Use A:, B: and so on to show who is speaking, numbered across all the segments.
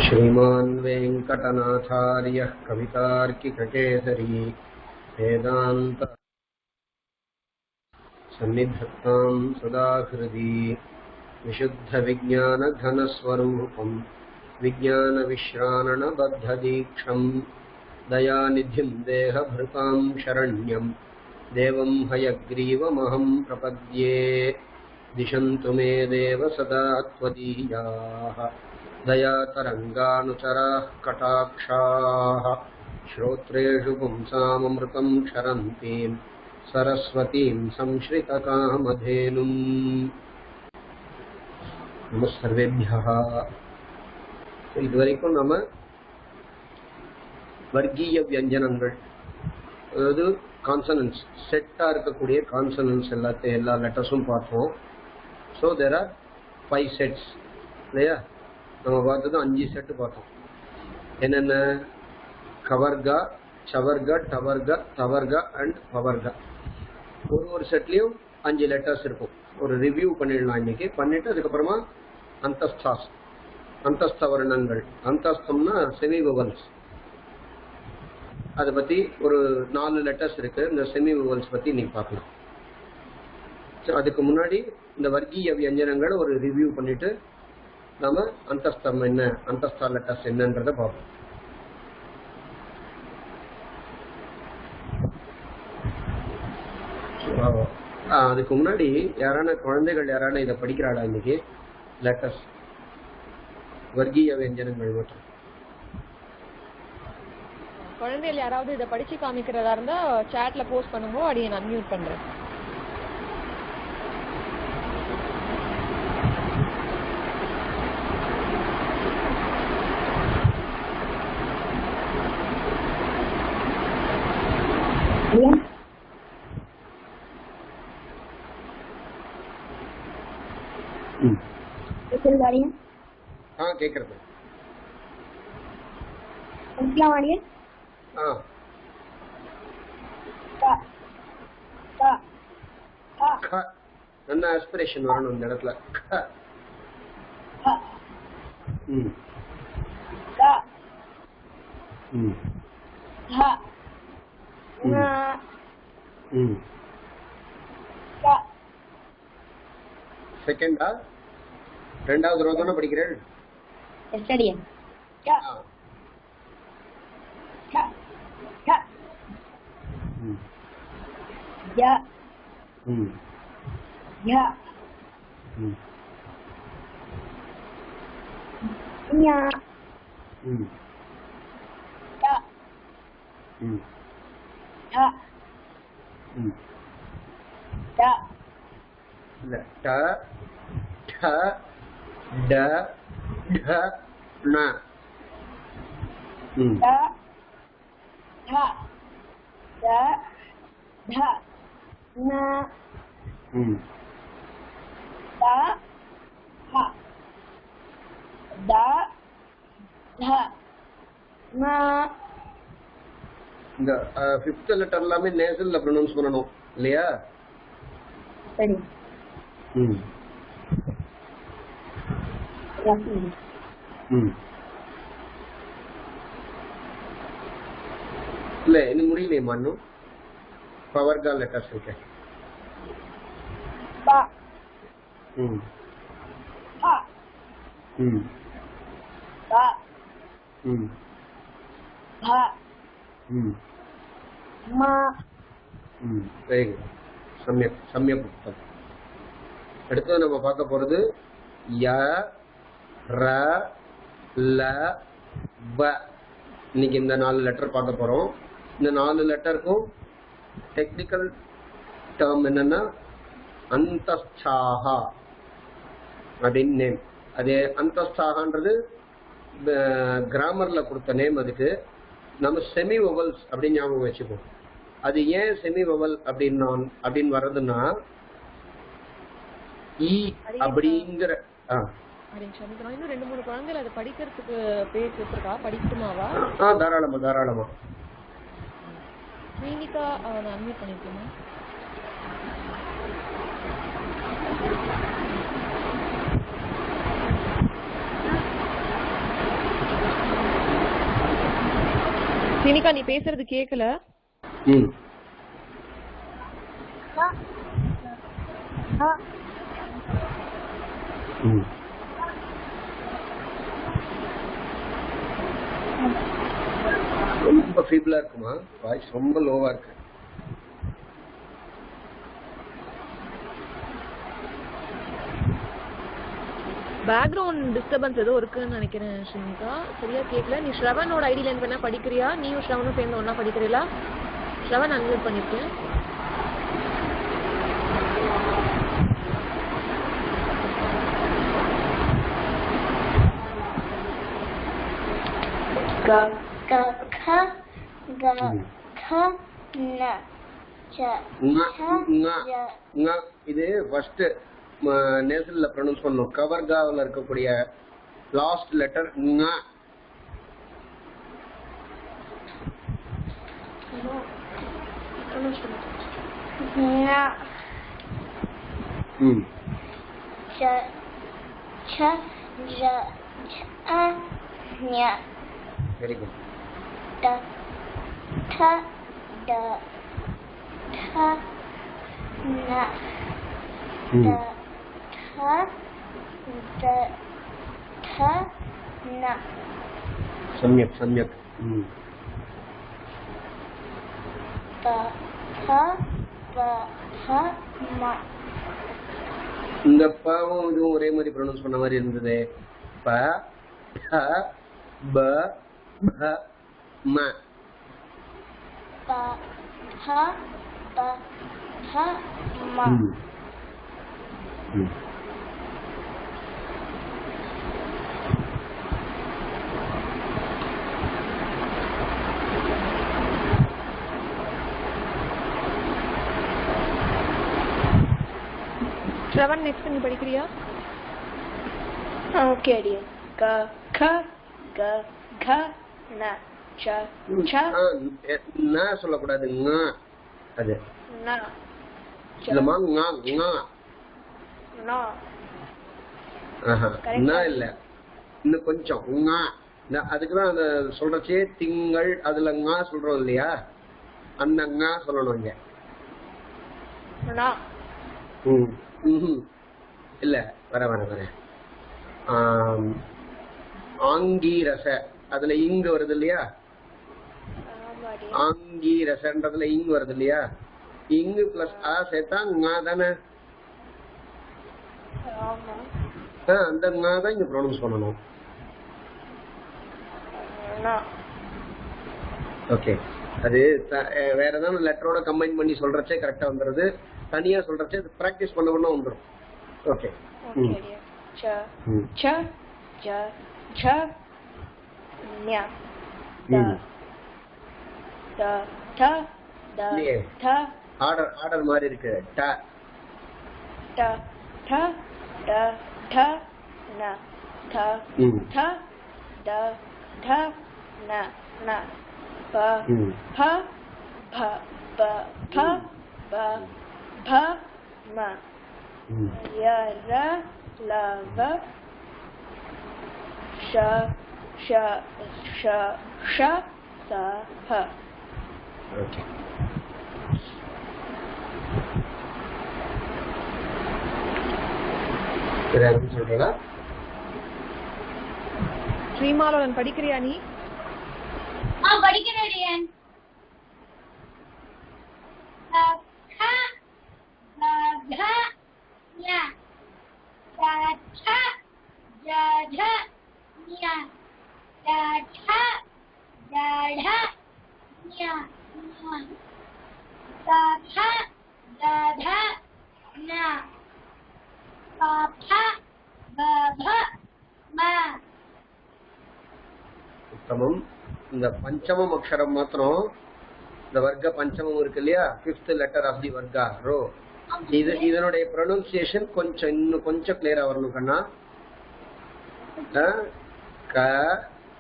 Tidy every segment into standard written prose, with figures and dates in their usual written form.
A: श्रीमान् वेङ्कटनाथार्यः कवितार्किककेसरी वेदान्त सन्निधत्तां सदा हृदि विशुद्धविज्ञानघनस्वरूपं विज्ञानविश्राणबद्धदीक्षं दयानिधिं देहभृतां शरण्यं देवं हयग्रीवमहं प्रपद्ये। दिशन्तु मे देव सदा त्वदीयाः दयातरङ्गानुचराः कटाक्षाः श्रोत्रेषु पुंसाममृतं क्षरन्तीं सरस्वतीं संश्रितकामधेनुम्। नमः सर्वेभ्यः। இதுவரைக்கும் நம்ம வர்க்கீய வியஞ்சனங்கள், அதாவது கான்சனன்ஸ், செட்டா இருக்கக்கூடிய கான்சனன்ஸ் எல்லா லெட்டர்ஸும் பார்த்தோம். ஸோ தேர் ஆர் 5 செட்ஸ் இல்லையா? நம்ம பார்த்தது 5 செட்டு பார்த்தோம். என்னென்ன? கவர்கா, சவர்கா, டவர்கா, தவர்கா அண்ட் பவர்கா. ஒரு செட்லயும் 5 லெட்டர்ஸ் இருக்கும். ஒரு ரிவ்யூ பண்ணிடலாம் இன்னைக்கு. பண்ணிட்டு அதுக்கப்புறமா அந்தஸ்தாஸ், அந்தஸ்த வர்ணங்கள். அந்தஸ்தம்னா செமி வவல்ஸ், அதை பத்தி ஒரு 4 லெட்டர்ஸ் இருக்கு. இந்த செமி வவல்ஸ் பத்தி நீங்க பார்க்கலாம். அதுக்கு முன்னாடி இந்த வர்க்கீய வியஞ்சனங்கள் ஒரு ரிவ்யூ பண்ணிட்டு நாம அந்தஸ்தம் என்ன, அந்தஸ்தா லெட்டர்ஸ் என்னன்றத பார்ப்போம். அதுக்கு முன்னாடி யாரான குழந்தைகள் யாரான இதை படிக்கிறாளா இன்னைக்கு? லெட்டர்ஸ், வர்க்கீய வியஞ்சனங்கள் மட்டும்
B: குழந்தைகள் யாராவது இதை படிச்சு காமிக்கிறதா இருந்தா சாட்ல போஸ்ட் பண்ணுங்க, அடியை நான் அன்மியூட் பண்றேன்.
A: கேக்குறது நல்ல ஆஸ்பிரேஷன் வரணும் இந்த இடத்துல. செகண்டா ரெண்டாவது தடவை தானே படிக்கிறேன்? இந்த 5th லெட்டர் எல்லாமே நேசல்ல ப்ரொனவுன்ஸ் பண்ணணும் இல்லையா? சரி. இல்ல இன்னும் முடியலையே மண்ணு. பவர்கா லெட்டர்ஸ் இருக்கு. அடுத்தது நம்ம பார்க்க போறது ய, ர, ல, ப. இன்னைக்கு இந்த 4 லெட்டர் பார்க்க போறோம். இந்த 4 லெட்டருக்கும் டெக்னிக்கல் டேர்ம் என்னன்னா அந்தஸ்தாஹா அப்படின்னு நேம். அது அந்தஸ்தாகன்றது கிராமர்ல கொடுத்த நேம். அதுக்கு நம்ம செமி வவல்ஸ் அப்படின்னு ஞாபகம் வச்சுப்போம். அது ஏன் செமி வவல் அப்படின்னு வர்றதுன்னா ஈ அப்படிங்கிற
B: இன்னும் 2-3 குழந்தைகள் அதை படிக்கிறதுக்கு பேர் கொடுத்துருக்கா. படிக்கட்டுமாவா?
A: தாராளமா.
B: ஸ்ரீனிகா நான் அன்மியூட் பண்ணிருக்கேன். வினிகா நீ பேசுறது கேக்கல.
A: ரொம்ப ஃபீபிளா இருக்குமா? வாய்ஸ் ரொம்ப லோவா இருக்கு.
B: பேக்ரவுண்ட் டிஸ்டர்பன்ஸ் ஏதோ இருக்குன்னு நினைக்கிறேன் ஸ்ரீனிகா. சரியா கேட்கல. நீ ஸ்ரவனோட ஐடியில இருந்து வேணா படிக்கிறியா? நீயும் ஸ்ரவனும் சேர்ந்து ஒன்னா படிக்கிறீங்களா? ஸ்ரவன் அன்மியூட் பண்ணிருக்கேன்.
A: இது ஃபர்ஸ்ட் நேசல்ல ப்ரொனவுன்ஸ் பண்ணணும். கவர்காவில் இருக்கக்கூடிய லாஸ்ட் லெட்டர் ங. Very good. सम्यक् सम्यक्. இந்த பவும் இதுவும் ஒரே மாதிரி ப்ரொனவுன்ஸ் பண்ண மாதிரி இருந்தது. ப ட ப ப ம. ப ட ப ட ம.
B: ஸ்ரவன் நெக்ஸ்ட் நீ படிக்கிறியா?
C: Okay dear. க க க க ந ச ச.
A: ந சொல்ல கூடாது. ங. அது
C: ந.
A: இல்லமா ங ங.
C: ந.
A: ந இல்ல. இன்னும் கொஞ்சம் ங. அதுக்கு தான் அந்த சொல்றச்சே திங்கள் அதுல ங சொல்றோம் இல்லையா? அந்த ங சொல்லணும் இங்க.
C: ந.
A: இல்ல வர வர வர ஆங்கீரச அதுல இங்க வருது இல்லையா? ஆங்கீரசன்றதுல இங்க வருது இல்லையா? இங்கு பிளஸ் ஆ சேர்த்தா ங தானே? அந்த ங தான் இங்க ப்ரொனவுன்ஸ் பண்ணணும். ஓகே. அது வேற ஏதாவது லெட்டரோட கம்பைன் பண்ணி சொல்றச்சே கரெக்டா வந்துருது. தனியா சொல்றச்சே பிராக்டிஸ் பண்ண பண்ண வந்துடும். ஓகே.
C: ச ச ஜ ஜ ஞ த த த த த.
A: ஆர்டர் மாதிரி இருக்கு. ட
C: ட ட ட ட ந த த த த ந ந ப ப ப ப ப ப ப ம ய ர ல வ ஷ ஷ ஷ ஷ ச ஹ.
A: ஓகே. சொல்றீங்களா?
B: ஸ்ரீமாலவன் படிக்கிறியா நீ?
C: படிக்கிறேன்.
A: உத்தமம். இந்த பஞ்சமம் அக்ஷரம் மாத்திரம் இந்த வர்க்க பஞ்சமம் இருக்கு இல்லையா? 5th letter of the வர்க்கா ரோ. இதனுடைய ப்ரொனன்சியேஷன் கொஞ்சம் இன்னும் கொஞ்சம் கிளியரா வரணும் கண்ணா. க க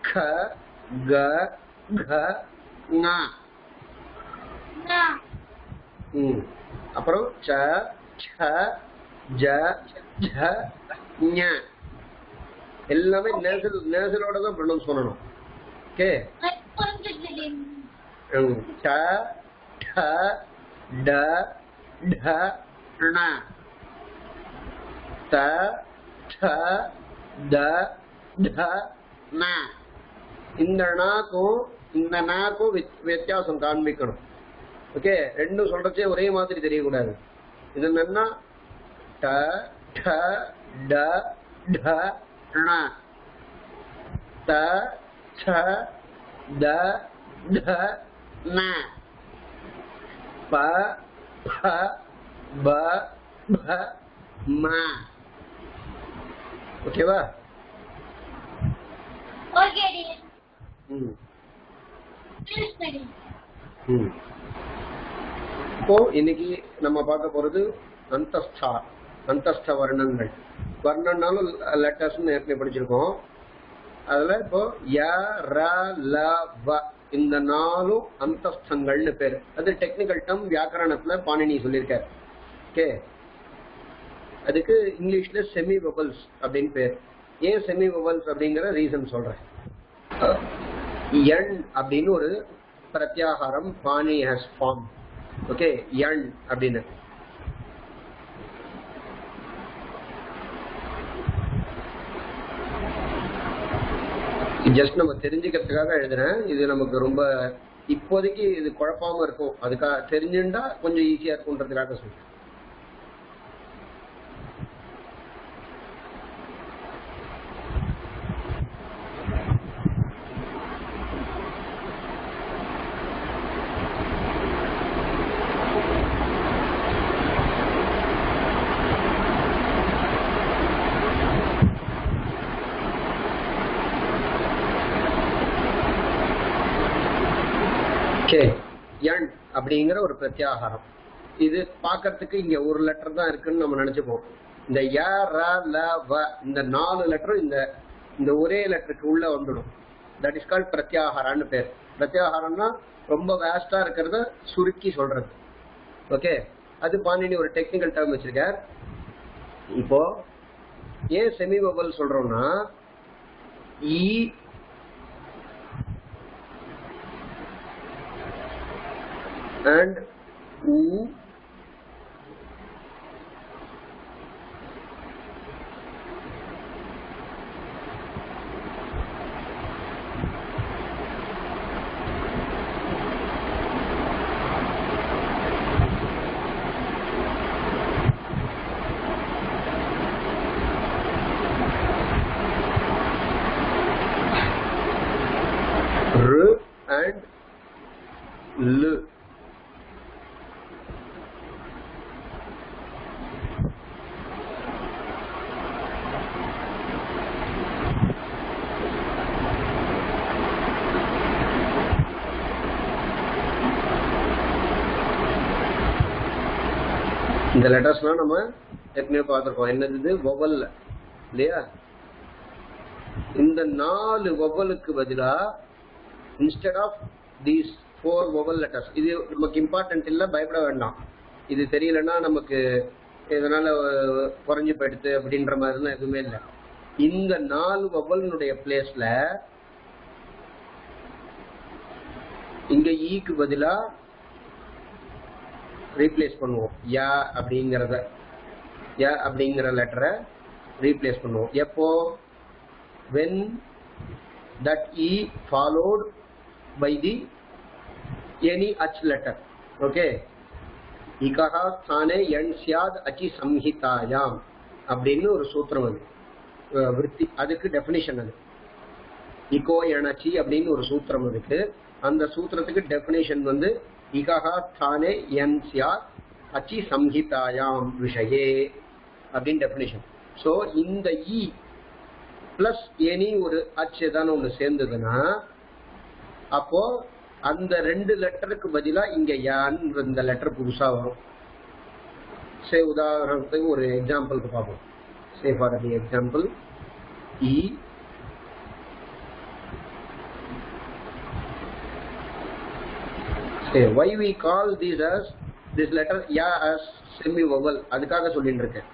A: க க ங. அப்புறம் ச ச ஜ ஜ ஞ. எல்லாமே நேசலோட தான் ப்ரொனவுன்ஸ் பண்ணணும். ஓகே. ட ட ட ட ண த ட த ட ண. இந்த ணாக்கும் இந்த ணாக்கும் வித்தியாசம் காண்பிக்கணும். ஓகே, ரெண்டும் சொல்றச்சே ஒரே மாதிரி தெரியக்கூடாது. இது என்னன்னா ட ட ட ட ண த ட த ட ண ப ப ப ப ம. ஓகேவா?
C: Okay, dear. Please study.
A: இப்போ இன்னைக்கு நம்ம பார்க்க போறது அந்தஸ்த வர்ணங்கள். வர்ணம்னாலும் லெட்டர்ஸ் ஏற்கனவே படிச்சிருக்கோம். அதுல இப்போ ய ர ல வ இந்த 4 அந்தஸ்தங்கள்னு பேரு. அது டெக்னிக்கல் டேர்ம், வியாக்கரணத்துல பாணினி சொல்லியிருக்காரு. ஓகே, அதுக்கு இங்கிலீஷ்ல செமி வவல்ஸ் அப்படின்னு பேர். ஏன் செமி வவல்ஸ் அப்படிங்கிற ரீசன் சொல்றேன். எண் அப்படின்னு ஒரு பிரத்யாகாரம் பாணி ஹஸ் ஃபார்ம். ஓகே, எண் அப்படின்னு ஜஸ்ட் நம்ம தெரிஞ்சுக்கிறதுக்காக எழுதுறேன். இது நமக்கு ரொம்ப இப்போதைக்கு இது குழப்பாம இருக்கும். அதுக்காக தெரிஞ்சுட்டா கொஞ்சம் ஈஸியா இருக்கும்ன்றதுக்காக சொல்றேன். எண் அப்படிங்கிற ஒரு பிரத்யாகாரம். இது பாக்கிறதுக்கு இங்க ஒரு லெட்டர் தான் இருக்குன்னு நம்ம நினைச்சுப்போம். இந்த ய ர ல வ இந்த 4 லெட்டரும் இந்த ஒரே லெட்டருக்கு உள்ள வந்துடும். தட் இஸ் கால்ட் பிரத்யாகாரான்னு பேர். பிரத்யாகாரம்னா ரொம்ப வேஸ்டா இருக்கிறத சுருக்கி சொல்றது. ஓகே, அது பாணினி ஒரு டெக்னிக்கல் டேர்ம் வச்சிருக்கார். இப்போ ஏன் செமி வவல் சொல்றோம்னா இ and u r and l. இந்த லெட்டர்ஸ்லாம் நம்ம ஏற்கனவே பார்த்துருக்கோம். என்னது வவல் இல்லையா? இந்த 4 வவலுக்கு பதிலா instead of these 4 vowel letters, இது நமக்கு இம்பார்ட்டன்ட் இல்லை, பயப்பட வேண்டாம். இது தெரியலன்னா நமக்கு இதனால குறைஞ்சு போயிடுது அப்படின்ற மாதிரிலாம் எதுவுமே இல்லை. இந்த 4 வவலினுடைய பிளேஸ்ல இங்க ஈக்கு பதிலா ரீப்ளேஸ் பண்ணுவோம். ய அப்படிங்கிற லெட்டரை ரீப்ளேஸ் பண்ணுவோம். எப்போ? when that e followed by the any h letter. okay, ikaha sthane yan syad achi samhitayam அப்படின்னு ஒரு சூத்திரம். அது விருத்தி, அதுக்கு டெஃபினிஷன். அது இகோ எனச்சி அப்படின்னு ஒரு சூத்திரம் இருக்கு. அந்த சூத்திரத்துக்கு டெஃபினிஷன் வந்து இகஹா ஸ்தானே யன் ஸ்யாத் அச்சி சம்ஹிதாயாம் விஷயே அப்படின்னு டெஃபினிஷன். ஸோ இந்த இ பிளஸ் எனி ஒரு அச் ஏதான ஒன்று சேர்ந்ததுன்னா அப்போ அந்த 2 லெட்டருக்கு பதிலா இங்க யான் இந்த லெட்டர் புதுசா வரும். சே உதாரணத்துக்கு ஒரு எக்ஸாம்பிளுக்கு பார்ப்போம். Say for the example E why we call this letter ya as semi vowel, அதுக்காக சொல்லிட்டு இருக்கேன்.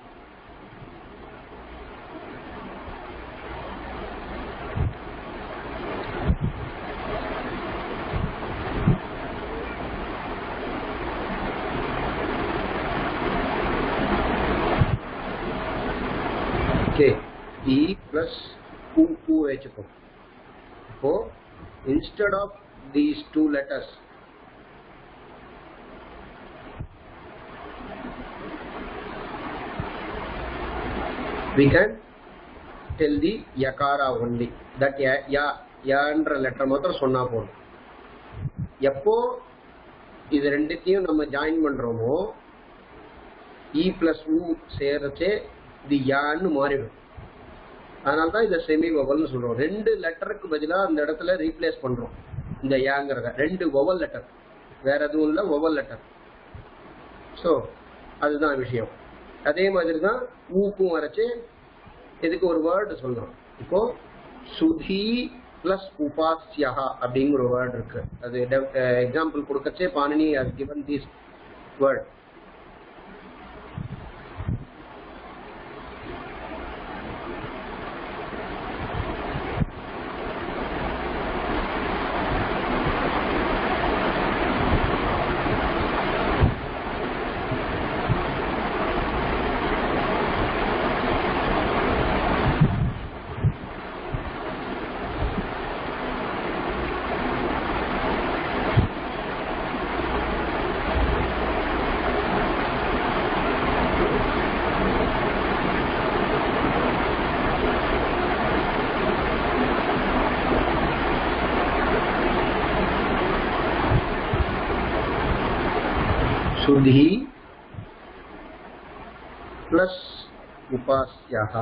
A: ஓகே இ பிளஸ் ஊ வச்சுக்கோ. இப்போ instead of these two letters we can tell the yakara only, that ya என்ற லெட்டர் மாத்திரம் சொன்னா போதும். எப்போ இது ரெண்டுத்தையும் நம்ம ஜாயின் பண்றோமோ இ பிளஸ் ஊ சேர்றச்சே இது யான்னு மாறிடும். அதனால தான் இதை செமி வவல்னு சொல்றோம். ரெண்டு லெட்டருக்கு பதிலாக அந்த இடத்துல ரீப்ளேஸ் பண்றோம் இந்த யாங்கிறத. ரெண்டு வவல் லெட்டர், வேற எதுவும் இல்லை, வவல் லெட்டர். ஸோ அதுதான் விஷயம். அதே மாதிரி தான் ஊக்கும் வரைச்சு இதுக்கு ஒரு வேர்டு சொல்லலாம். இப்போ சுதி பிளஸ் உபாஸ்யா அப்படிங்கிற ஒரு வேர்டு இருக்கு. அது எக்ஸாம்பிள் கொடுக்கச்சே Panini has given this word. सुधी प्लस उपास्याः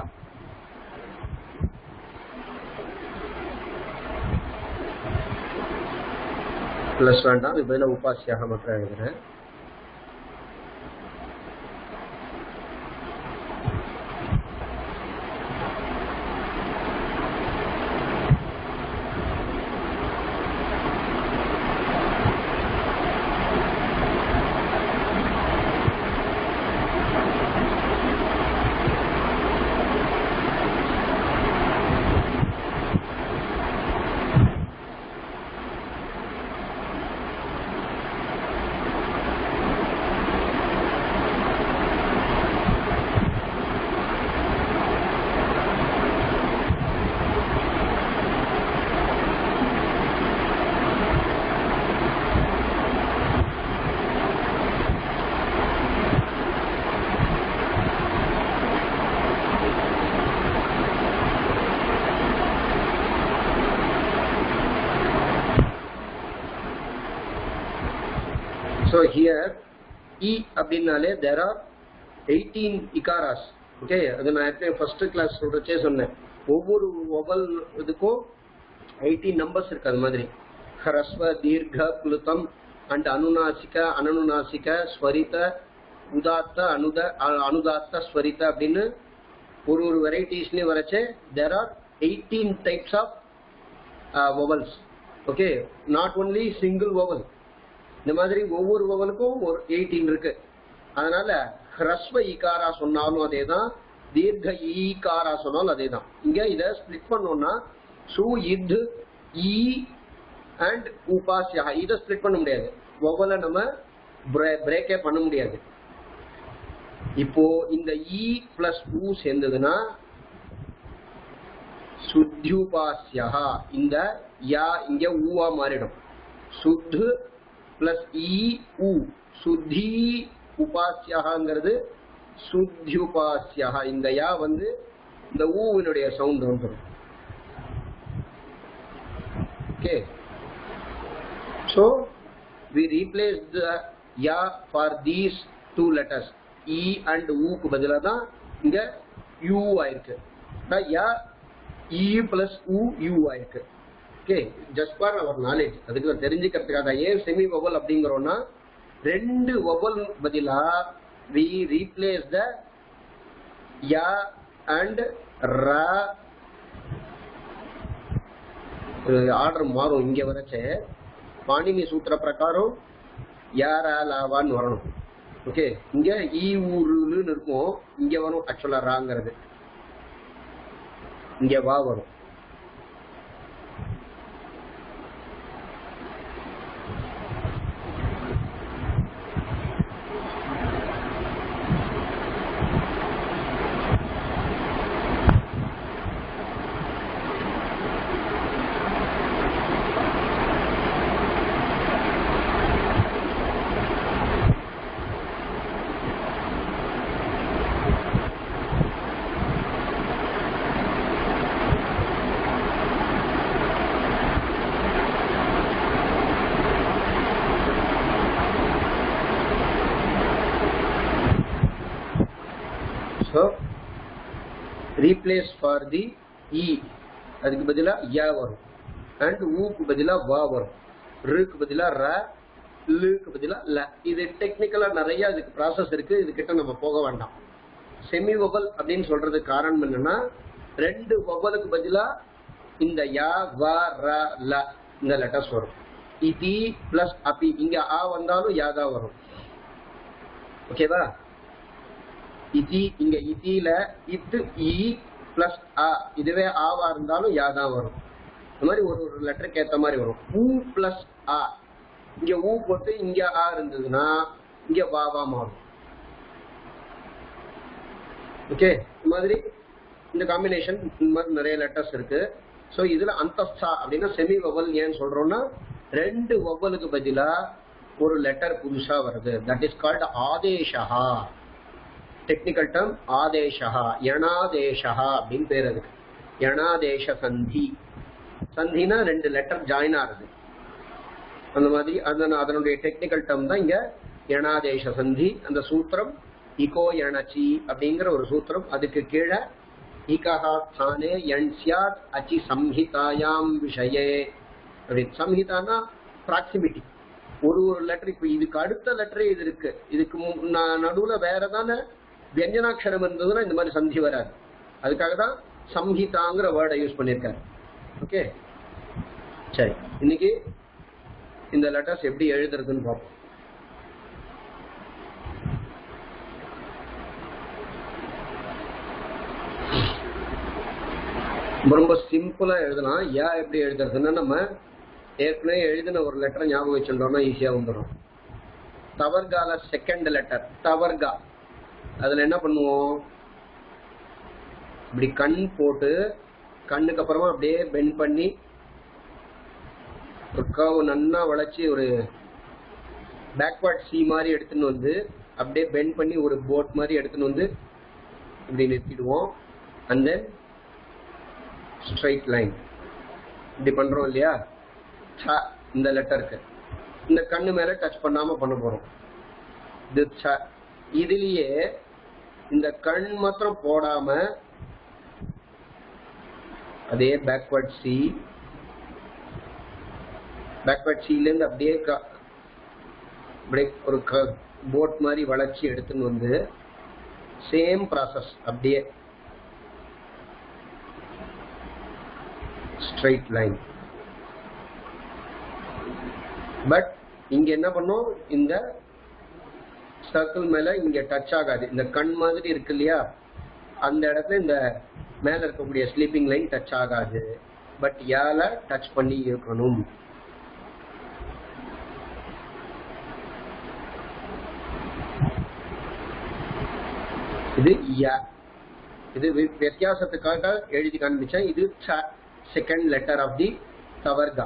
A: प्लस வேண்டாம், இது பதிலா உபாஸ்யாः மட்டும் எழுதுறேன். So here E அப்படினாலே there are 18 ikaras. Okay, அது நான் ஏற்கனவே ஃபர்ஸ்ட் கிளாஸ் சொல்றச்சே சொன்னேன். ஒவ்வொரு வவல் இதுக்கும் 18 நம்பர்ஸ் இருக்கு. அது மாதிரி ஹ்ரஸ்வ, தீர்க்க, ப்ளுதம் அண்ட் அனுநாசிக, அனனுநாசிக, ஸ்வரித, உதாத்த, அனுதாத்த, ஸ்வரித அப்படின்னு ஒரு வெரைட்டிஸ்லயும் வரச்சே there are 18 types of vowels. Okay, not only single vowel. இந்த மாதிரி ஒவ்வொரு வவலுக்கும் ஒரு 18 இருக்கு. அதனால ஹ்ரஸ்வ ஈகாரா சொன்னாலும் அதே தான், தீர்க்க ஈகாரா சொன்னாலும் அதே தான். இங்க இதை ஸ்பிளிட் பண்ணோம்னா சு இத் ஈ அண்ட் உபாஸ்யா, இதை ஸ்பிளிட் பண்ண முடியாது. வவலை நம்ம பிரேக்கே பண்ண முடியாது. இப்போ இந்த இ பிளஸ் ஊ சேர்ந்ததுன்னா சுத்யுபாஸ்யா, இந்த யா இங்க ஊவா மாறிடும். சுத்து பிளஸ் இ உ, சுத்தி உபாஸ்யாங்கிறது சுத்யுபாஸ்யா. இந்த யா வந்து இந்த ஊவினுடைய சவுண்ட் வந்துடும். Okay, so we replace the ya for these two letters. E and U க்கு பதிலா தான் இங்க U ஆயிருக்கு. யா E plus U, U ஆயிருக்கு. Okay, just for our knowledge, அதுக்கு தெரிஞ்சுக்கிறதுக்காக. ஏன் செமி வவல் அப்படிங்கிறோம்னா ரெண்டு வவல் பதிலா we replace the ya and ra. Order மாறும். இங்க வரச்சே பாணினி சூத்திர பிரகாரம் யாரா லாவான்னு வரணும். ஓகே, இங்க ஈ ஊருன்னு இருக்கும், இங்க வரும் ஆக்சுவலா ராங்கிறது, இங்க வா வரும். ஸோ ரீப்ளேஸ் ஃபார் தி இ அதுக்கு பதிலாக யா வரும், அண்ட் ஊக்கு பதிலாக வா வரும், ருக்கு பதிலாக ர, லுக்கு பதிலாக ல. இது டெக்னிக்கலாக நிறைய இதுக்கு ப்ராசஸ் இருக்கு, இதுக்கிட்ட நம்ம போக வேண்டாம். செமி வவல் அப்படின்னு சொல்றதுக்கு காரணம் என்னன்னா, ரெண்டு வவலுக்கு பதிலாக இந்த யா வா ர ல இந்த லெட்டர்ஸ் வரும். இதி பிளஸ் அப்பி, இங்க ஆ வந்தாலும் யா தான் வரும். ஓகேவா? இதி இங்க இதியில இத்து இ பிளஸ் ஆ, இதுவே ஆவா இருந்தாலும் யா தான் வரும். இந்த மாதிரி ஒரு ஒரு லெட்டருக்கு ஏற்ற மாதிரி வரும். ஊ பிளஸ் ஆ, இங்க ஊ போட்டு இங்க ஆ இருந்ததுன்னா இங்க வாவா மாறும். ஓகே, இந்த மாதிரி இந்த காம்பினேஷன் இந்த மாதிரி நிறைய லெட்டர்ஸ் இருக்கு. ஸோ இதுல அந்தஸ்தா அப்படின்னா செமி வவல் ஏன்னு சொல்றோம்னா, ரெண்டு வவலுக்கு பதிலா ஒரு லெட்டர் புதுசா வருது. தட் இஸ் கால்ட் ஆதேஷா. டெக்னிக்கல் டேர்ம் ஆதேஷா, யணாதேஷா அப்படின்னு பேர் அதுக்கு. யணாதேஷ சந்தி. சந்தினா ரெண்டு லெட்டர் ஜாயின் ஆகுது, அந்த மாதிரி அதனுடைய டெக்னிக்கல் டேர்ம் தான் இங்க யணாதேஷ சந்தி. அந்த சூத்திரம் இகோ யணச்சி அப்படிங்கிற ஒரு சூத்திரம். அதுக்கு கீழே இகஹா ஸ்தானே யண் ஸ்யாத் அச்சி சம்ஹிதாயாம் விஷயே அப்படின்னு. சம்ஹிதானா ப்ராக்சிமிட்டி. ஒரு ஒரு லெட்டர், இப்போ இதுக்கு அடுத்த லெட்டரே இது இருக்கு, இதுக்கு நடுவுல வேற தானே வியஞ்சனாட்சரம் இருந்ததுன்னா இந்த மாதிரி சந்தி வராது. அதுக்காக தான் சம்ஹிதாங்கிற வேர்டை யூஸ் பண்ணியிருக்காரு. ஓகே, சரி, இன்னைக்கு இந்த லெட்டர்ஸ் எப்படி எழுதுறதுன்னு பார்ப்போம். ரொம்ப சிம்பிளா எழுதலாம். ஏன் எப்படி எழுதுறதுன்னா, நம்ம ஏற்கனவே எழுதின ஒரு லெட்டரை ஞாபகம் வச்சுட்டோம்னா ஈஸியா வந்துடும். தவர்கால செகண்ட் லெட்டர் தவர்கா, அதுல என்ன பண்ணுவோம், இப்படி கண் போட்டு கண்ணுக்கு அப்புறமா அப்படியே பெண்ட் பண்ணி ஒரு கர்வ் நன்னா வளைச்சி ஒரு பேக்வர்ட் சி மாதிரி எடுத்துன்னு வந்து அப்படியே பெண்ட் பண்ணி ஒரு போட் மாதிரி எடுத்துன்னு வந்து இப்படி நிறுத்திடுவோம். அண்ட் தென் ஸ்ட்ரைட் லைன் இப்படி பண்றோம் இல்லையா. இந்த லெட்டருக்கு இந்த கண்ணு மேல டச் பண்ணாம பண்ண போறோம். இதுலயே இந்த கண் மாத்திரம் போடாம அதே பேக்வர்ட் சி, பேக்வர்ட் சில இருந்து அப்படியே ஒரு போட் மாதிரி வளைச்சி எடுத்துன்னு வந்து சேம் ப்ராசஸ் அப்படியே ஸ்ட்ரைட் லைன். பட் இங்க என்ன பண்ணும், இந்த சர்க்கிள் மேல இங்க டச் ஆகாது. இந்த கண் மாதிரி இருக்கு இல்லையா, அந்த இடத்துல இந்த மேல இருக்கக்கூடிய ஸ்லீப்பிங் லைன் டச் ஆகாது. பட் யால டச் பண்ணி இருக்கணும். இது யா, இது வித்தியாசத்துக்காக எழுதி காண்பிச்சேன். இது செகண்ட் லெட்டர் ஆஃப் தி தவர்கா.